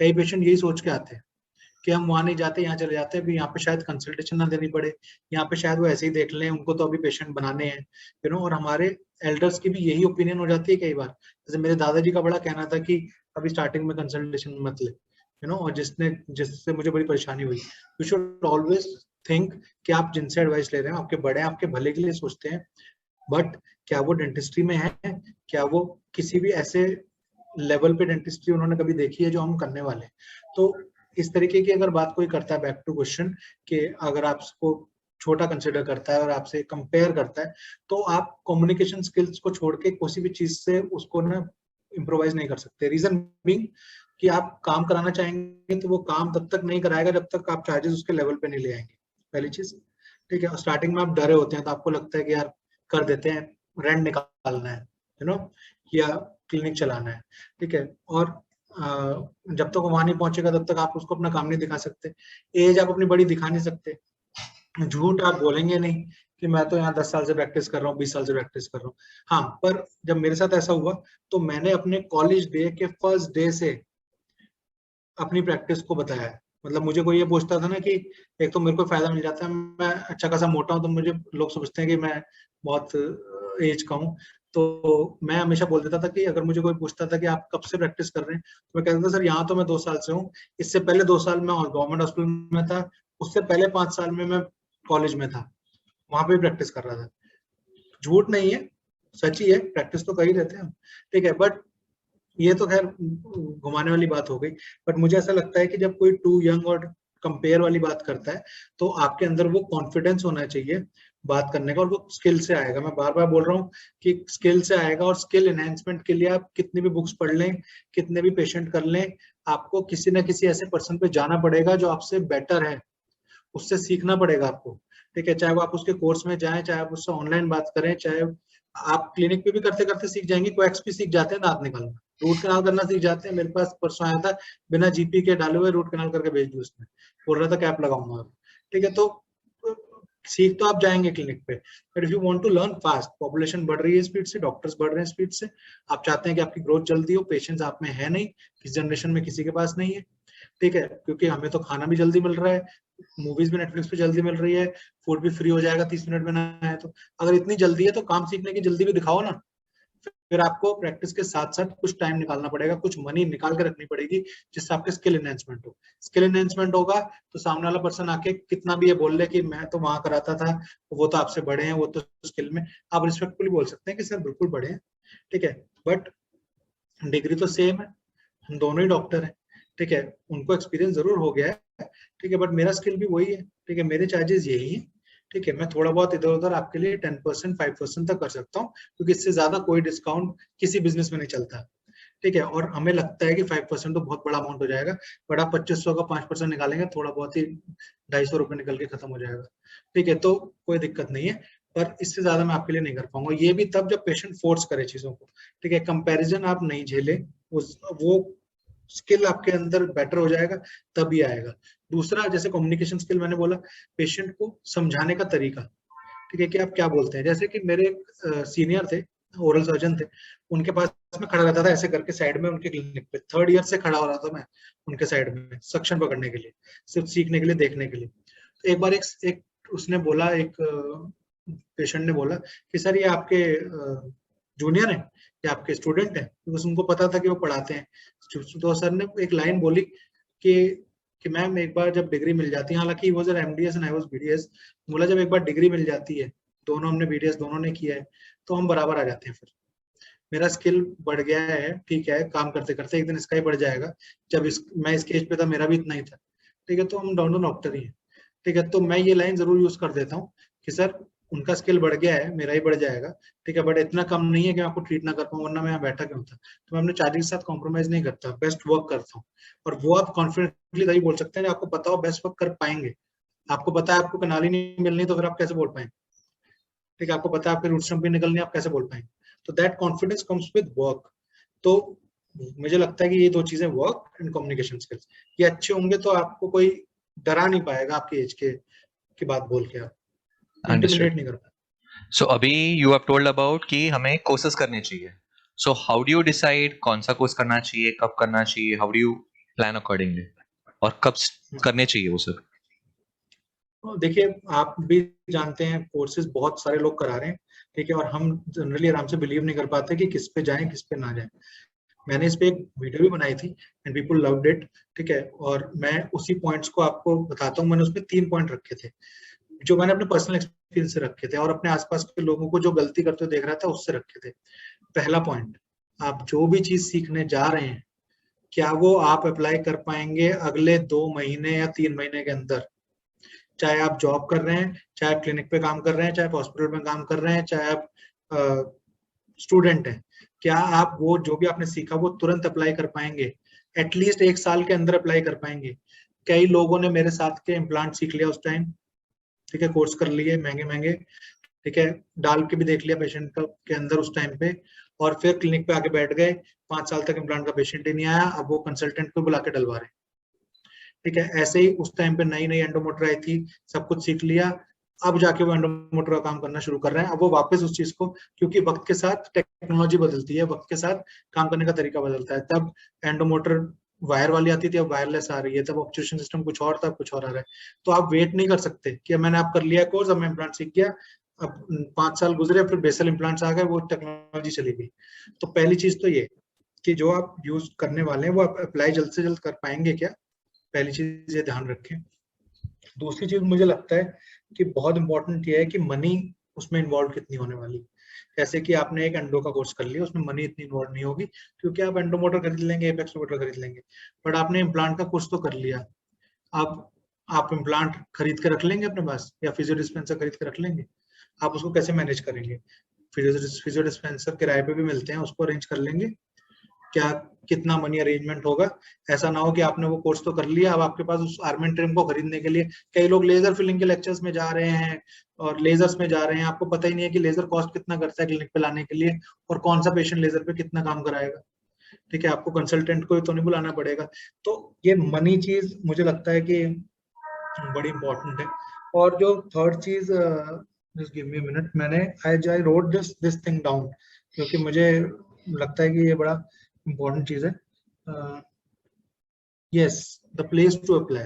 B: कई पेशेंट यही सोच के आते हैं कि हम वहां नहीं जाते, यहाँ चले जाते हैं, भी यहाँ पे शायद कंसल्टेशन ना देनी पड़े, यहाँ पे शायद वो ऐसे ही देख लें, उनको तो अभी पेशेंट बनाने हैं, और हमारे एल्डर्स की भी यही ओपिनियन हो जाती है कई बार। जैसे मेरे दादाजी का बड़ा कहना था कि अभी स्टार्टिंग में कंसल्टेशन मत ले, और जिससे मुझे बड़ी परेशानी हुई। यू शुड ऑलवेज थिंक कि आप जिनसे एडवाइस ले रहे हैं आपके बड़े, आपके भले के लिए सोचते हैं, बट क्या वो डेंटिस्ट्री में है, क्या वो किसी भी ऐसे लेवल पे डेंटिस्ट्री उन्होंने कभी देखी है जो हम करने वाले हैं। तो इस तरीके की अगर बात कोई करता है, बैक टू क्वेश्चन, कि अगर आपको छोटा कंसिडर करता है और आपसे कंपेयर करता है, तो आप कम्युनिकेशन स्किल्स को छोड़ के किसी भी चीज से उसको ना इम्प्रोवाइज नहीं कर सकते। रीजन बीइंग कि आप काम कराना चाहेंगे तो वो काम तब तक नहीं कराएगा जब तक आप चार्जेस उसके लेवल पे नहीं ले आएंगे, पहली चीज, ठीक है। स्टार्टिंग में आप डरे होते हैं तो आपको लगता है कि यार कर देते हैं, रेंट निकालना है, या क्लिनिक चलाना है, ठीक है। और जब तक वो वहां नहीं पहुंचेगा तब तक आप उसको अपना काम नहीं दिखा सकते, एज आप अपनी बड़ी दिखा नहीं सकते, झूठ आप बोलेंगे नहीं कि मैं तो यहाँ 10 साल से प्रैक्टिस कर रहा हूँ, 20 साल से प्रैक्टिस कर रहा हूँ। हाँ, पर जब मेरे साथ ऐसा हुआ तो मैंने अपने कॉलेज डे के फर्स्ट डे से अपनी प्रैक्टिस को बताया है। मतलब मुझे कोई ये पूछता था ना कि एक तो मेरे को फायदा मिल जाता है, मैं अच्छा खासा मोटा हूँ तो मुझे लोग सोचते हैं कि मैं बहुत एज का हूँ, तो मैं हमेशा बोल देता था कि अगर मुझे कोई पूछता था कि आप कब से प्रैक्टिस कर रहे हैं, तो मैं कहता था सर यहाँ तो मैं 2 साल से हूँ, इससे पहले 2 साल मैं गवर्नमेंट हॉस्पिटल में था, उससे पहले 5 साल में मैं कॉलेज में था, वहां पे भी प्रैक्टिस कर रहा था। झूठ नहीं है, सच ही है, प्रैक्टिस तो कर ही रहते हैं हम, ठीक है। बट ये तो खैर घुमाने वाली बात हो गई। बट मुझे ऐसा लगता है कि जब कोई टू यंग और कंपेयर वाली बात करता है, तो आपके अंदर वो कॉन्फिडेंस होना चाहिए बात करने का, और वो स्किल से आएगा। मैं बार बार बोल रहा हूँ कि स्किल से आएगा, और स्किल एनहेंसमेंट के लिए आप कितनी भी बुक्स पढ़ लें, कितने भी पेशेंट कर लें, आपको किसी ना किसी ऐसे पर्सन पे जाना पड़ेगा जो आपसे बेटर है, उससे सीखना पड़ेगा आपको, ठीक है। चाहे वो आप उसके कोर्स में जाएं, चाहे आप उससे ऑनलाइन बात करें, चाहे आप क्लिनिक पे भी करते करते सीख जाएंगे। कोएक्स भी सीख जाते हैं दांत निकालना, रूट कनाल करना सीख जाते हैं। मेरे पास परसों आया था, बिना जीपी के डाले हुए रूट कनाल करके भेज दी उसने, बोल रहा था कैप लगाऊंगा, ठीक है। तो सीख तो आप जाएंगे क्लिनिक पे, but if you want to learn fast, population बढ़ रही है स्पीड से, डॉक्टर्स बढ़ रहे हैं स्पीड से, आप चाहते हैं कि आपकी ग्रोथ जल्दी हो, पेशेंस आप में है नहीं, इस जनरेशन में किसी के पास नहीं है, ठीक है, क्योंकि हमें तो खाना भी जल्दी मिल रहा है, मूवीज भी नेटफ्लिक्स पे जल्दी मिल रही है, फूड भी फ्री हो जाएगा 30 मिनट में ना है तो। अगर इतनी जल्दी है तो काम सीखने की जल्दी भी दिखाओ ना। फिर आपको प्रैक्टिस के साथ साथ कुछ टाइम निकालना पड़ेगा, कुछ मनी निकाल के रखनी पड़ेगी, जिससे आपके स्किल एनहेंसमेंट हो। स्किल एनहेंसमेंट होगा तो सामने वाला पर्सन आके कितना भी ये बोल ले कि मैं तो वहां कराता था, वो तो आपसे बड़े हैं, वो तो स्किल में, आप रिस्पेक्टफुली बोल सकते हैं कि सर बिल्कुल बड़े हैं, ठीक है, बट डिग्री तो सेम है, हम दोनों ही डॉक्टर हैं, ठीक है। उनको एक्सपीरियंस जरूर हो गया है, ठीक है, बट मेरा स्किल भी वही है, ठीक है, मेरे चार्जेस यही है, ठीक है। मैं थोड़ा बहुत इधर उधर आपके लिए 10% 5% तक कर सकता हूँ, क्योंकि इससे ज्यादा कोई डिस्काउंट किसी बिजनेस में नहीं चलता, ठीक है। और हमें लगता है कि 5% तो बहुत बड़ा अमाउंट हो जाएगा, बट आप 2500 का 5% निकालेंगे, थोड़ा बहुत ही 250 रुपये निकल के खत्म हो जाएगा, ठीक है। तो कोई दिक्कत नहीं है, पर इससे ज्यादा मैं आपके लिए नहीं कर पाऊंगा, ये भी तब जब पेशेंट फोर्स करे चीजों को, ठीक है। कंपैरिजन आप नहीं झेले, उस वो स्किल आपके अंदर बेटर हो जाएगा, तभी आएगा। दूसरा, जैसे कम्युनिकेशन स्किल मैंने बोला, पेशेंट को समझाने का तरीका, ठीक है, कि आप क्या बोलते हैं। जैसे कि मेरे सीनियर थे, ओरल सर्जन थे, उनके पास में खड़ा रहता था ऐसे करके साइड में, उनके क्लिनिक पे 3rd ईयर से खड़ा हो रहा था मैं उनके साइड में, सक्शन पकड़ने के लिए, सिर्फ सीखने के लिए, देखने के लिए। तो एक बार एक उसने बोला, एक पेशेंट ने बोला कि सर ये आपके जूनियर हैं या आपके स्टूडेंट हैं, तो बस उनको पता था कि वो पढ़ाते हैं। तो सर ने एक लाइन बोली कि मैम एक बार जब डिग्री मिल जाती है, हालांकि वो sir MDS and I was BDS, बोला जब एक बार डिग्री मिल जाती है, दोनों हमने बीडीएस दोनों ने किया है, तो हम बराबर आ जाते हैं। फिर मेरा स्किल बढ़ गया है, ठीक है, काम करते करते एक दिन इसका ही बढ़ जाएगा। जब मैं इस एज पे था मेरा भी इतना ही था, ठीक है, तो हम दोनों डॉक्टर ही हैं, ठीक है। तो मैं ये लाइन जरूर यूज कर देता हूँ कि सर उनका स्किल बढ़ गया है, मेरा ही बढ़ जाएगा, ठीक है, बट इतना कम नहीं है कि मैं आपको ट्रीट ना कर पाऊँ, वरना मैं यहाँ बैठा क्यों था। तो मैं अपने चार्जेस के साथ कॉम्प्रोमाइज नहीं करता, बेस्ट वर्क करता हूँ। और वो आप कॉन्फिडेंटली तभी बोल सकते हैं आपको पता हो बेस्ट वर्क कर पाएंगे। आपको पता है आपको कनाली नहीं मिलनी, तो फिर आप कैसे बोल पाएंगे, ठीक है। आपको पता है आपके रूट स्टम्प भी निकलनी, आप कैसे बोल पाएंगे। तो that confidence comes with work. तो मुझे लगता है कि ये दो चीजें, वर्क एंड कम्युनिकेशन स्किल्स, ये अच्छे होंगे तो आपको कोई डरा नहीं पाएगा आपकी एज के की बात बोल के, आप
A: अंडरस्टूड।
B: इंटिमिडेट नहीं कर पाएंगे।
A: सो अभी यू हैव टोल्ड अबाउट कि हमें कोर्सेज करने चाहिए। So how do you decide कौन सा कोर्स करना चाहिए, कब करना चाहिए, how do you plan accordingly, और कब करने चाहिए वो सब?
B: तो देखिए, आप भी जानते हैं कोर्सेज बहुत सारे लोग करा रहे हैं, ठीक है, और हम जनरली आराम से बिलीव नहीं कर पाते कि किस पे जाएं किस पे ना जाएं। मैंने इस पे एक वीडियो भी बनाई थी एंड पीपल लव्ड इट, ठीक है, और मैं उसी पॉइंट्स को आपको बताता हूँ। मैंने उसमें 3 पॉइंट रखे थे, जो मैंने अपने पर्सनल एक्सपीरियंस से रखे थे, और अपने आसपास के लोगों को जो गलती करते हुए देख रहा था उससे रखे थे। पहला पॉइंट, आप जो भी चीज सीखने जा रहे हैं, क्या वो आप अप्लाई कर पाएंगे अगले 2 महीने या 3 महीने के अंदर। चाहे आप जॉब कर रहे हैं, चाहे आप क्लिनिक पे काम कर रहे हैं, चाहे आप हॉस्पिटल में काम कर रहे हैं, चाहे आप स्टूडेंट हैं, क्या आप वो जो भी आपने सीखा वो तुरंत अप्लाई कर पाएंगे, एटलीस्ट 1 साल के अंदर अप्लाई कर पाएंगे। कई लोगों ने मेरे साथ के इम्प्लांट सीख लिया उस टाइम, ठीक है, कोर्स कर लिए महंगे महंगे, ठीक है, डाल के भी देख लिया पेशेंट का के अंदर उस टाइम पे, और फिर क्लिनिक पे आके बैठ गए, 5 साल तक इम्प्लांट का पेशेंट ही नहीं आया, अब वो कंसल्टेंट को बुला के डलवा रहे, ठीक है। ऐसे ही उस टाइम पे नई नई एंडोमोटर आई थी, सब कुछ सीख लिया, अब जाके वो एंडोमोटर का काम करना शुरू कर रहे हैं। अब वो वापस उस चीज को, क्योंकि वक्त के साथ टेक्नोलॉजी बदलती है, वक्त के साथ काम करने का तरीका बदलता है। तब एंडोमोटर वायर वाली आती थी, अब वायरलेस आ रही है, तब ऑब्जर्वेशन सिस्टम कुछ और था, कुछ और आ रहा है। तो आप वेट नहीं कर सकते कि मैंने आप कर लिया कोर्स, अब मैं इम्प्लांट सीख गया, अब 5 साल गुजरे, फिर बेसल इम्प्लांट्स आ गए, वो टेक्नोलॉजी चली गई। तो पहली चीज तो ये कि जो आप यूज करने वाले हैं वो आप अप्लाई जल्द से जल्द कर पाएंगे क्या, पहली चीज ये ध्यान रखें। दूसरी चीज मुझे लगता है कि बहुत इंपॉर्टेंट ये है कि मनी उसमें इन्वॉल्व कितनी होने वाली। जैसे कि आपने एक एंडो का कोर्स कर लिया, उसमें मनी इतनी इन्वॉल्व नहीं होगी, क्योंकि आप एंडोमोटर खरीद लेंगे, एपेक्स रोबोटर खरीद लेंगे। बट आपने इम्प्लांट का कोर्स तो कर लिया, अब आप इम्प्लांट खरीद के रख लेंगे अपने पास, या फिजियो डिस्पेंसर खरीद के रख लेंगे, आप उसको कैसे मैनेज करेंगे। फिजियो डिस्पेंसर किराए पे भी मिलते हैं, उसको अरेंज कर लेंगे क्या, कितना मनी अरेंजमेंट होगा। ऐसा ना हो कि आपने वो कोर्स तो कर लिया, अब आपके पास उस आर्मेंट्रियम को खरीदने के लिए, कई लोग लेजर फिलिंग के लेक्चर्स में जा रहे हैं और लेजर्स में जा रहे हैं, आपको पता ही नहीं है कि लेजर कॉस्ट कितना करता है क्लिनिक पे लाने के लिए, और कौन सा पेशेंट लेजर पे कितना काम कराएगा। ठीक है, आपको कंसल्टेंट को तो नहीं बुलाना पड़ेगा। तो ये मनी चीज मुझे लगता है कि बड़ी इंपॉर्टेंट है। और जो थर्ड चीज, जस्ट गिव मी मिनट, मैंने I wrote this thing down, क्योंकि मुझे लगता है कि ये बड़ा इंपॉर्टेंट चीज है। Yes, the place to apply,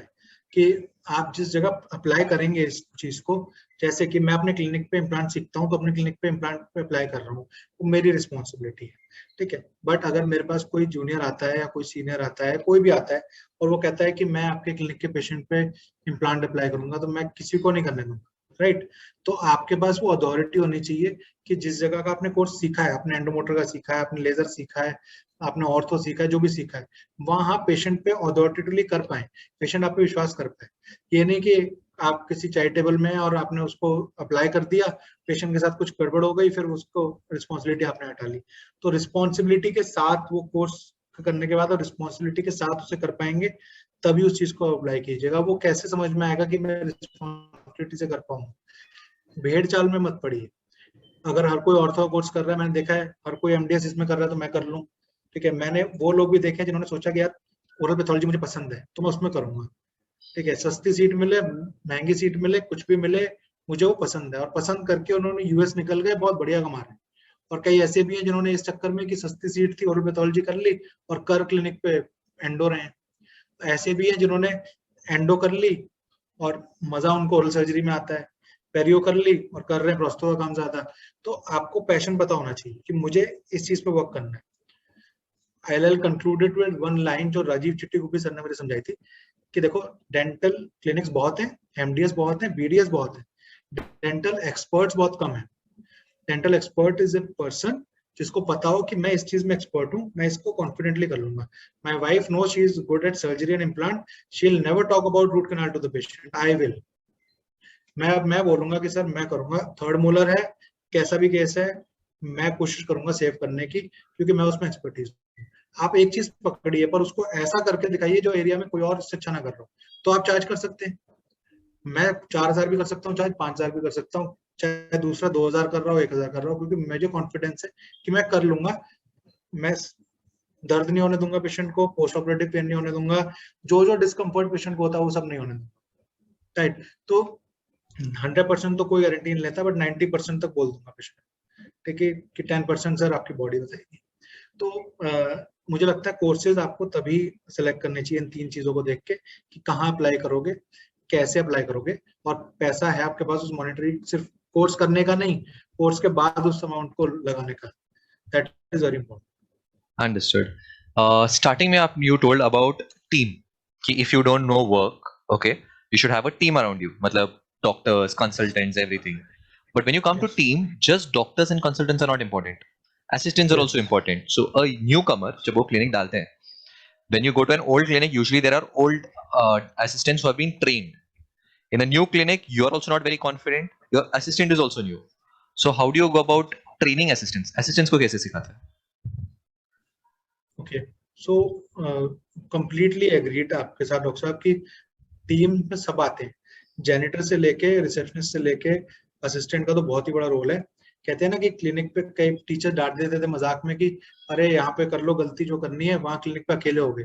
B: कि आप जिस जगह अप्लाई करेंगे इस चीज को, जैसे कि मैं अपने क्लिनिक पे इम्प्लांट सीखता हूँ तो अपने क्लिनिक पे इम्प्लांट पे अप्लाई कर रहा हूँ, वो मेरी रिस्पॉन्सिबिलिटी है। ठीक है, बट अगर मेरे पास कोई जूनियर आता है या कोई सीनियर आता है, कोई भी आता है, और वो कहता है कि मैं आपके क्लिनिक के पेशेंट पे इम्प्लांट अप्लाई करूंगा, तो मैं किसी को नहीं करने दूंगा। राइट, तो आपके पास वो अथॉरिटी होनी चाहिए कि जिस जगह का आपने कोर्स सीखा है, आपने एंडोमोटर का सीखा है, आपने लेजर सीखा है, आपने ऑर्थो सीखा है, जो भी सीखा है, वहां पेशेंट पे अथॉरिटेटिवली कर पाए, पेशेंट आप पे विश्वास कर पाए। ये नहीं कि आप किसी चैरिटेबल में और आपने उसको अप्लाई कर दिया, पेशेंट के साथ कुछ गड़बड़ हो गई, फिर उसको रिस्पॉन्सिबिलिटी आपने हटा ली। तो रिस्पॉन्सिबिलिटी के साथ वो कोर्स करने के बाद और रिस्पॉन्सिबिलिटी के साथ उसे कर पाएंगे, तभी उस चीज को अप्लाई कीजिएगा। वो कैसे समझ में आएगा कि मैं रिस्पॉन्सिबिलिटी से कर पाऊंगा। भेड़ चाल में मत पड़िए। अगर हर कोई ऑर्थो कोर्स कर रहा है, मैंने देखा है हर कोई एमडीएस इसमें कर रहा है तो मैं कर लूं। ठीक है, मैंने वो लोग भी देखे जिन्होंने सोचा कि यार ओरल पैथोलॉजी मुझे पसंद है तो मैं उसमें करूंगा। ठीक है, सस्ती सीट मिले, महंगी सीट मिले, कुछ भी मिले, मुझे वो पसंद है, और पसंद करके उन्होंने यूएस निकल गए, बहुत बढ़िया कमा रहे हैं। और कई ऐसे भी हैं जिन्होंने इस चक्कर में कि सस्ती सीट थी ओरल पैथोलॉजी कर ली और कर क्लिनिक पे एंडो रहे हैं। ऐसे भी हैं जिन्होंने एंडो कर ली और मजा उनको ओरल सर्जरी में आता है, पेरियो कर ली और कर रहे हैं प्रोस्तो का काम ज्यादा। तो आपको पैशन पता होना चाहिए कि मुझे इस चीज पे वर्क करना है। ILL concluded with one line जो राजीव चिट्टीगुप्पी सर ने मुझे समझाई थी, कि देखो डेंटल क्लिनिक्स बहुत हैं, एमडीएस बहुत हैं, बीडीएस बहुत हैं, डेंटल एक्सपर्ट्स बहुत कम है। Dental expert is a person जिसको पता हो कि मैं इस चीज में एक्सपर्ट हूँ, मैं इसको कॉन्फिडेंटली कर लूंगा। My wife know she is good at surgery and implant, she will never talk about root canal to the patient, I will. मैं बोलूंगा कि सर मैं करूंगा, थर्ड मोलर है, कैसा भी केस है, मैं कोशिश करूंगा सेव करने की, क्योंकि मैं उसमें एक्सपर्टीज हूँ। आप एक चीज पकड़िए पर उसको ऐसा करके दिखाइए जो एरिया में कोई और इससे अच्छा ना कर रहा हो, तो आप चार्ज कर सकते हैं। मैं 4,000 भी कर सकता हूँ, चाहे 5,000 भी कर सकता हूँ, चाहे दूसरा 2,000 कर रहा हो, 1,000 कर रहा हो, क्योंकि मुझे कॉन्फिडेंस है कि मैं कर लूंगा। मैं दर्द नहीं होने दूंगा पेशेंट को, पोस्ट ऑपरेटिव पेन नहीं होने दूंगा, जो जो डिस्कम्फर्ट पेशेंट को होता है वो सब नहीं होने दूंगा। राइट, तो 100% तो कोई गारंटी नहीं लेता, बट 90% तक बोल दूंगा पेशेंट। ठीक है, कि 10% सर आपकी बॉडी बताएगी। तो मुझे लगता है कोर्सेज आपको तभी सिलेक्ट करने चाहिए इन 3 चीजों को देख के, कि कहाँ अप्लाई करोगे, कैसे अप्लाई करोगे, और पैसा है आपके पास उस मॉनिटरी सिर्फ कोर्स करने का नहीं, कोर्स के बाद उस अमाउंट को लगाने का। That is very important.
A: Understood. Starting में आप you told about team कि if you don't know work, okay, you should have a team around you. मतलब doctors, consultants, everything. But when you come to
B: Yes.
A: team, just doctors and consultants are not important. Assistants are
B: Yes.
A: also important. So a newcomer जब वो clinic डालते हैं, when you go to an old clinic, usually there are old assistants who have been trained. In a new clinic, you are also not very confident. Your assistant is also new. So how do you go about training assistants? Assistants को कैसे सिखाते हैं?
B: Okay, so completely agreed आपके साथ doctor साहब की team में सब आते हैं, जेनिटर से लेके रिसेप्शनिस्ट से लेके असिस्टेंट का तो बहुत ही बड़ा रोल है। कहते हैं ना कि क्लिनिक पे कई टीचर डांट देते थे मजाक में कि अरे यहाँ पे कर लो, गलती जो करनी है, वहां क्लिनिक पे अकेले हो गए।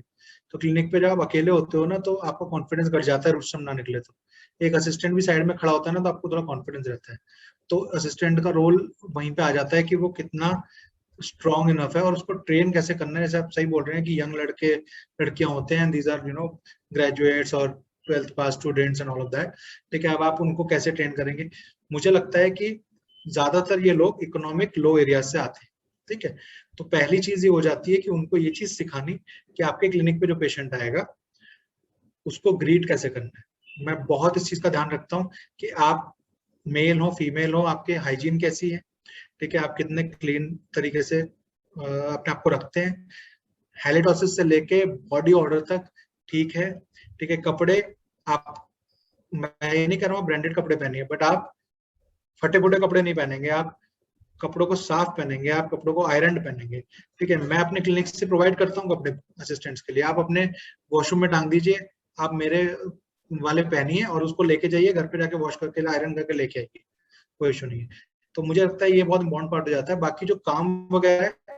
B: तो क्लिनिक पे जब आप अकेले होते हो ना, तो आपका कॉन्फिडेंस घट जाता है, रुस्तम ना निकले तो। एक असिस्टेंट भी साइड में खड़ा होता है ना, तो आपको थोड़ा कॉन्फिडेंस रहता है। तो असिस्टेंट का रोल वहीं पे आ जाता है कि वो कितना स्ट्रॉन्ग इनफ है, और उसको ट्रेन कैसे करना है। जैसे आप सही बोल रहे हैं कि यंग लड़के लड़कियां होते हैं, दीज आर ग्रेजुएट्स और 12th pass students and all of that. ठीक है, अब आप उनको कैसे ट्रेन करेंगे। मुझे लगता है कि ज्यादातर ये लोग इकोनॉमिक लो एरिया से आते हैं, ठीक है। तो पहली चीज ये हो जाती है कि उनको ये चीज सिखानी कि आपके क्लिनिक पे जो पेशेंट आएगा उसको ग्रीट कैसे करना है। मैं बहुत इस चीज का ध्यान रखता हूँ कि आप मेल हो फीमेल हो, आपके हाइजीन कैसी है, ठीक है, आप कितने क्लीन तरीके से अपने आप को रखते हैं, हेलिडोसिस से लेके बॉडी ऑर्डर तक, ठीक है। ठीक है, कपड़े आप, मैं ये नहीं कह रहा हूँ ब्रांडेड कपड़े पहनिए, बट आप फटे फुटे कपड़े नहीं पहनेंगे, आप कपड़ों को साफ पहनेंगे, आप कपड़ों को आयरन पहनेंगे, ठीक है। मैं अपने क्लिनिक से प्रोवाइड करता हूँ कपड़े असिस्टेंट्स के लिए, आप अपने वॉशरूम में टांग दीजिए, आप मेरे वाले पहनिए और उसको लेके जाइए घर पे, जाके वॉश करके आयरन करके लेके आइए, कोई इशू नहीं है। तो मुझे लगता है ये बहुत इंपॉर्टेंट पार्ट हो जाता है। बाकी जो काम वगैरह है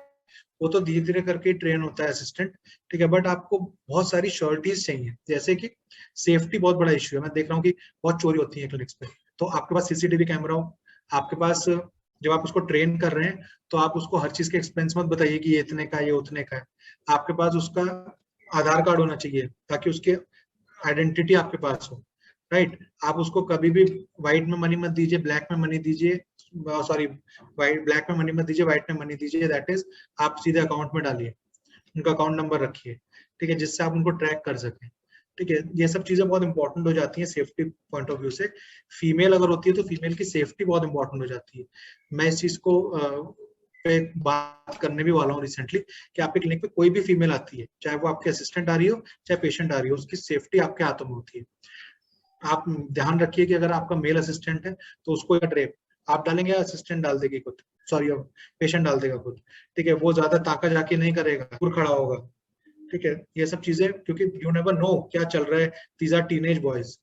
B: वो तो धीरे धीरे करके ट्रेन होता है असिस्टेंट, ठीक है। बट आपको बहुत सारी श्योरिटीज चाहिए, जैसे कि सेफ्टी बहुत बड़ा इश्यू है। मैं देख रहा हूँ कि बहुत चोरी होती है क्लिनिक्स पे, तो आपके पास सीसीटीवी कैमरा हो, आपके पास जब आप उसको ट्रेन कर रहे हैं तो आप उसको हर चीज के एक्सपेंस मत बताइए कि ये इतने का है, ये उतने का है। आपके पास उसका आधार कार्ड होना चाहिए ताकि उसके आइडेंटिटी आपके पास हो, राइट। आप उसको कभी भी व्हाइट में मनी मत दीजिए, ब्लैक में मनी दीजिए, सॉरी व्हाइट ब्लैक में मनी मत दीजिए, व्हाइट में मनी दीजिए, दैट इज आप सीधे अकाउंट में डालिए, उनका अकाउंट नंबर रखिए, ठीक है, जिससे आप उनको ट्रैक कर सकें, ठीक है। ये सब चीजें बहुत इंपॉर्टेंट हो जाती हैं सेफ्टी पॉइंट ऑफ व्यू से। फीमेल अगर होती है तो फीमेल की सेफ्टी बहुत इंपॉर्टेंट हो जाती है। मैं इस चीज को पे बात करने भी वाला हूँ रिसेंटली कि आपके क्लिनिक पे कोई भी फीमेल आती है, चाहे वो आपके असिस्टेंट आ रही हो चाहे पेशेंट आ रही हो, उसकी सेफ्टी आपके हाथों में होती है। आप ध्यान रखिए कि अगर आपका मेल असिस्टेंट है तो उसको या ड्रेप आप डालेंगे या असिस्टेंट डाल देगी खुद, सॉरी पेशेंट डाल देगा खुद, ठीक है। वो ज्यादा ताका जाके नहीं करेगा, दूर खड़ा होगा, ठीक है। ये सब चीजें, क्योंकि यू नेवर नो क्या चल रहा है, these are teenage boys,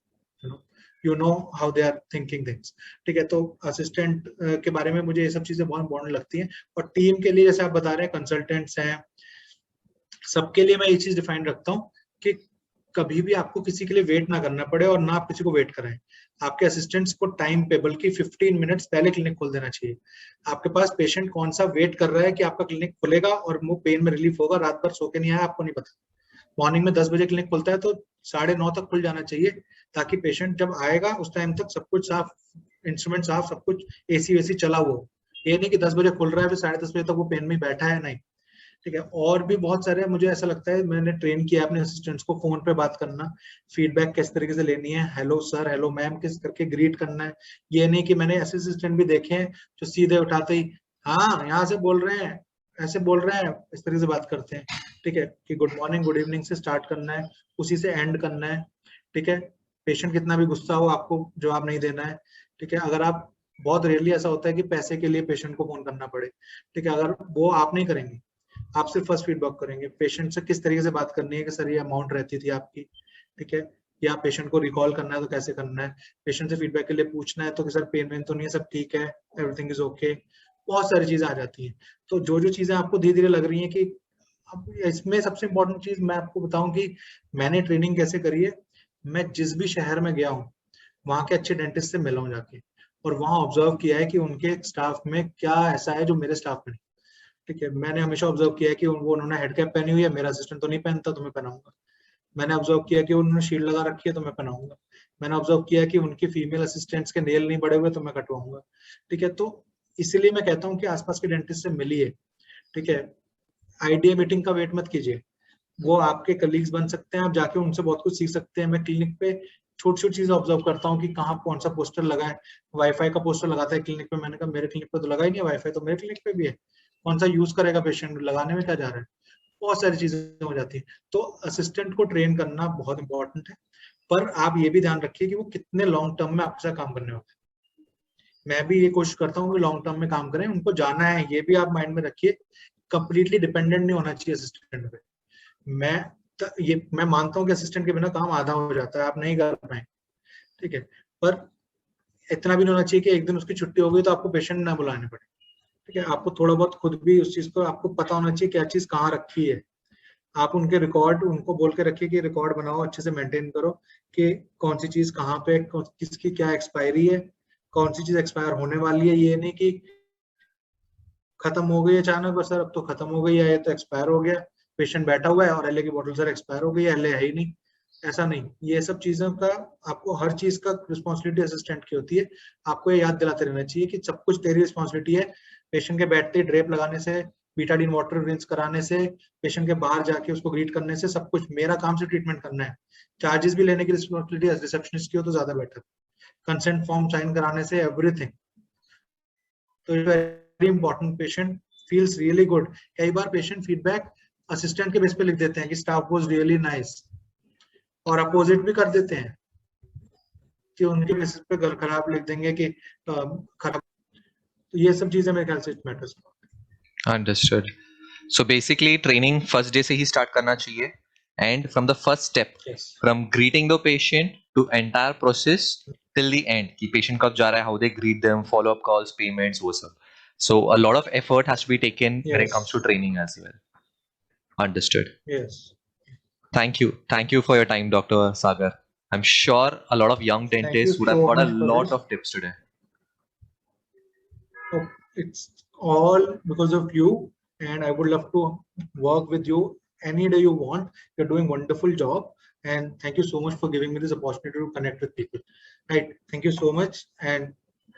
B: you know how they are thinking things, ठीक है। तो असिस्टेंट के बारे में मुझे ये सब चीजें बहुत इंपॉर्टेंट लगती हैं। और टीम के लिए जैसे आप बता रहे हैं कंसल्टेंट्स हैं, सबके लिए मैं ये चीज डिफाइन रखता हूँ कि कभी भी आपको किसी के लिए वेट ना करना पड़े और ना आप किसी को वेट कराएं। आपके असिस्टेंट्स को टाइम पे बल्कि 15 मिनट्स पहले क्लिनिक खोल देना चाहिए। आपके पास पेशेंट कौन सा वेट कर रहा है कि आपका क्लिनिक खुलेगा और वो पेन में रिलीफ होगा, रात भर सो के नहीं आया आपको नहीं पता। मॉर्निंग में 10 बजे क्लिनिक खुलता है तो 9:30 तक खुल जाना चाहिए, ताकि पेशेंट जब आएगा उस टाइम तक सब कुछ साफ, इंस्ट्रूमेंट साफ, सब कुछ एसी वेसी चला हुआ। ये नहीं कि 10 बजे खुल रहा है फिर 10:30 बजे तक वो पेन में बैठा है, नहीं, ठीक है। और भी बहुत सारे मुझे ऐसा लगता है, मैंने ट्रेन किया अपने असिस्टेंट्स को फोन पे बात करना, फीडबैक किस तरीके से लेनी है, हेलो सर हेलो मैम किस करके ग्रीट करना है। ये नहीं कि मैंने ऐसे असिस्टेंट भी देखे हैं जो सीधे उठाते ही हाँ यहाँ से बोल रहे हैं, ऐसे बोल रहे हैं, इस तरीके से बात करते हैं, ठीक है, कि गुड मॉर्निंग गुड इवनिंग से स्टार्ट करना है, उसी से एंड करना है, ठीक है। पेशेंट कितना भी गुस्सा हो आपको जवाब नहीं देना है, ठीक है। अगर आप, बहुत रेयरली ऐसा होता है कि पैसे के लिए पेशेंट को फोन करना पड़े, ठीक है, अगर वो आप नहीं करेंगे, आप सिर्फ फर्स्ट फीडबैक करेंगे, पेशेंट से किस तरीके से बात करनी है कि सर ये अमाउंट रहती थी आपकी, ठीक है, या पेशेंट को रिकॉल करना है तो कैसे करना है, पेशेंट से फीडबैक के लिए पूछना है तो कि सर पेन वेन तो नहीं है, सब ठीक है, एवरीथिंग इज ओके, बहुत सारी चीजें आ जाती हैं। तो जो जो चीजें आपको धीरे धीरे लग रही हैं कि अब इसमें सबसे इंपॉर्टेंट चीज मैं आपको बताऊं कि मैंने ट्रेनिंग कैसे करी है। मैं जिस भी शहर में गया हूँ वहाँ के अच्छे डेंटिस्ट से मिला हूँ जाके, और वहाँ ऑब्जर्व किया है कि उनके स्टाफ में क्या ऐसा है जो मेरे स्टाफ में नहीं, ठीक है। मैंने हमेशा ऑब्जर्व किया है कि वो उन्होंने हेड कैप पहनी हुई है, मेरा असिस्टेंट तो नहीं पहनता तो मैं पहनाऊंगा। मैंने ऑब्जर्व किया कि उन्होंने शील्ड लगा रखी है तो मैं पहनाऊंगा। मैंने ऑब्जर्व किया कि उनकी फीमेल असिस्टेंट्स के नेल नहीं बड़े हुए तो मैं कटवाऊंगा, ठीक है। तो इसीलिए मैं कहता हूँ कि आसपास के डेंटिस्ट से मिलिए, ठीक है। आईडीए मीटिंग का वेट मत कीजिए, वो आपके कलीग्स बन सकते हैं, आप जाके उनसे बहुत कुछ सीख सकते हैं। मैं क्लिनिक पे छोटी छोटी चीजें ऑब्जर्व करता हूँ कि कहाँ कौन सा पोस्टर लगा है, वाईफाई का पोस्टर लगाता है क्लिनिक पे, मैंने कहा मेरे क्लिनिक पे तो लगा ही नहीं है वाईफाई, तो मेरे क्लिनिक पे भी है, कौन सा यूज करेगा पेशेंट, लगाने में क्या जा रहा है। बहुत सारी चीजें हो जाती है। तो असिस्टेंट को ट्रेन करना बहुत इंपॉर्टेंट है, पर आप ये भी ध्यान रखिए कि वो कितने लॉन्ग टर्म में आपके साथ काम करने वाले हैं। मैं भी ये कोशिश करता हूँ कि लॉन्ग टर्म में काम करें, उनको जाना है, ये भी आप माइंड में रखिए। कंप्लीटली डिपेंडेंट नहीं होना चाहिए असिस्टेंट पे। मैं मानता हूँ कि असिस्टेंट के बिना काम आधा हो जाता है, आप नहीं कर पाए, ठीक है। पर इतना भी नहीं होना चाहिए कि एक दिन उसकी छुट्टी हो गई तो आपको पेशेंट ना बुलाने पड़े, ठीक है। आपको थोड़ा बहुत खुद भी उस चीज को आपको पता होना चाहिए क्या चीज कहाँ रखी है। आप उनके रिकॉर्ड उनको बोल के रखिए कि रिकॉर्ड बनाओ, अच्छे से मेंटेन करो कि कौन सी चीज कहाँ पे, किसकी क्या एक्सपायरी है, कौन सी चीज एक्सपायर होने वाली है। ये नहीं कि खत्म हो गई अचानक, बस सर अब तो खत्म हो गई है, ये तो एक्सपायर हो गया, पेशेंट बैठा हुआ है और एलए की बोतल सर एक्सपायर हो गई है, एलए है ही नहीं, ऐसा नहीं, ये सब चीजों का आपको हर चीज का रिस्पॉन्सिबिलिटी असिस्टेंट की होती है। आपको ये याद दिलाते रहना चाहिए कि सब कुछ तेरी रिस्पॉन्सिबिलिटी है। पेशेंट के बैठते ही ड्रेप लगाने से, बीटाडीन वाटर रिंस कराने से, पेशेंट के बाहर जाके उसको ग्रीट करने से, सब कुछ मेरा काम से ट्रीटमेंट करना है। चार्जेस भी लेने की रिस्पॉन्सिबिलिटी रिसेप्शनिस्ट की हो तो ज्यादा बेटर। कंसेंट फॉर्म साइन कराने से एवरीथिंग। तो very important, patient feels really good. कई बार पेशेंट फीडबैक असिस्टेंट के बेस पे लिख देते हैं कि स्टाफ वाज रियली नाइस, और अपोजिट भी कर देते हैं कि उनके बेसिस पे घर खराब लिख देंगे कि खराब। तो ये सब चीजें मेरे ख्याल से matters.
A: Understood. So basically training first day से ही स्टार्ट करना चाहिए, and from the first step,
B: yes,
A: from greeting the patient to entire process till the end, कि पेशेंट कब जा रहा है, how they greet them, follow up calls, payments, वो सब. So a lot of effort has to be taken when it comes to
B: yes,
A: training as well. Understood.
B: Yes.
A: Thank you for your time, Dr. Sagar. I'm sure a lot of young
B: thank you
A: dentists would
B: so
A: have got a
B: much for
A: lot
B: this.
A: of tips today.
B: It's all because of you, and I would love to work with you any day you want. You're doing wonderful job, and thank you so much for giving me this opportunity to connect with people. Right, thank you so much, and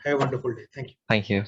B: have a wonderful day. Thank you.
A: Thank you.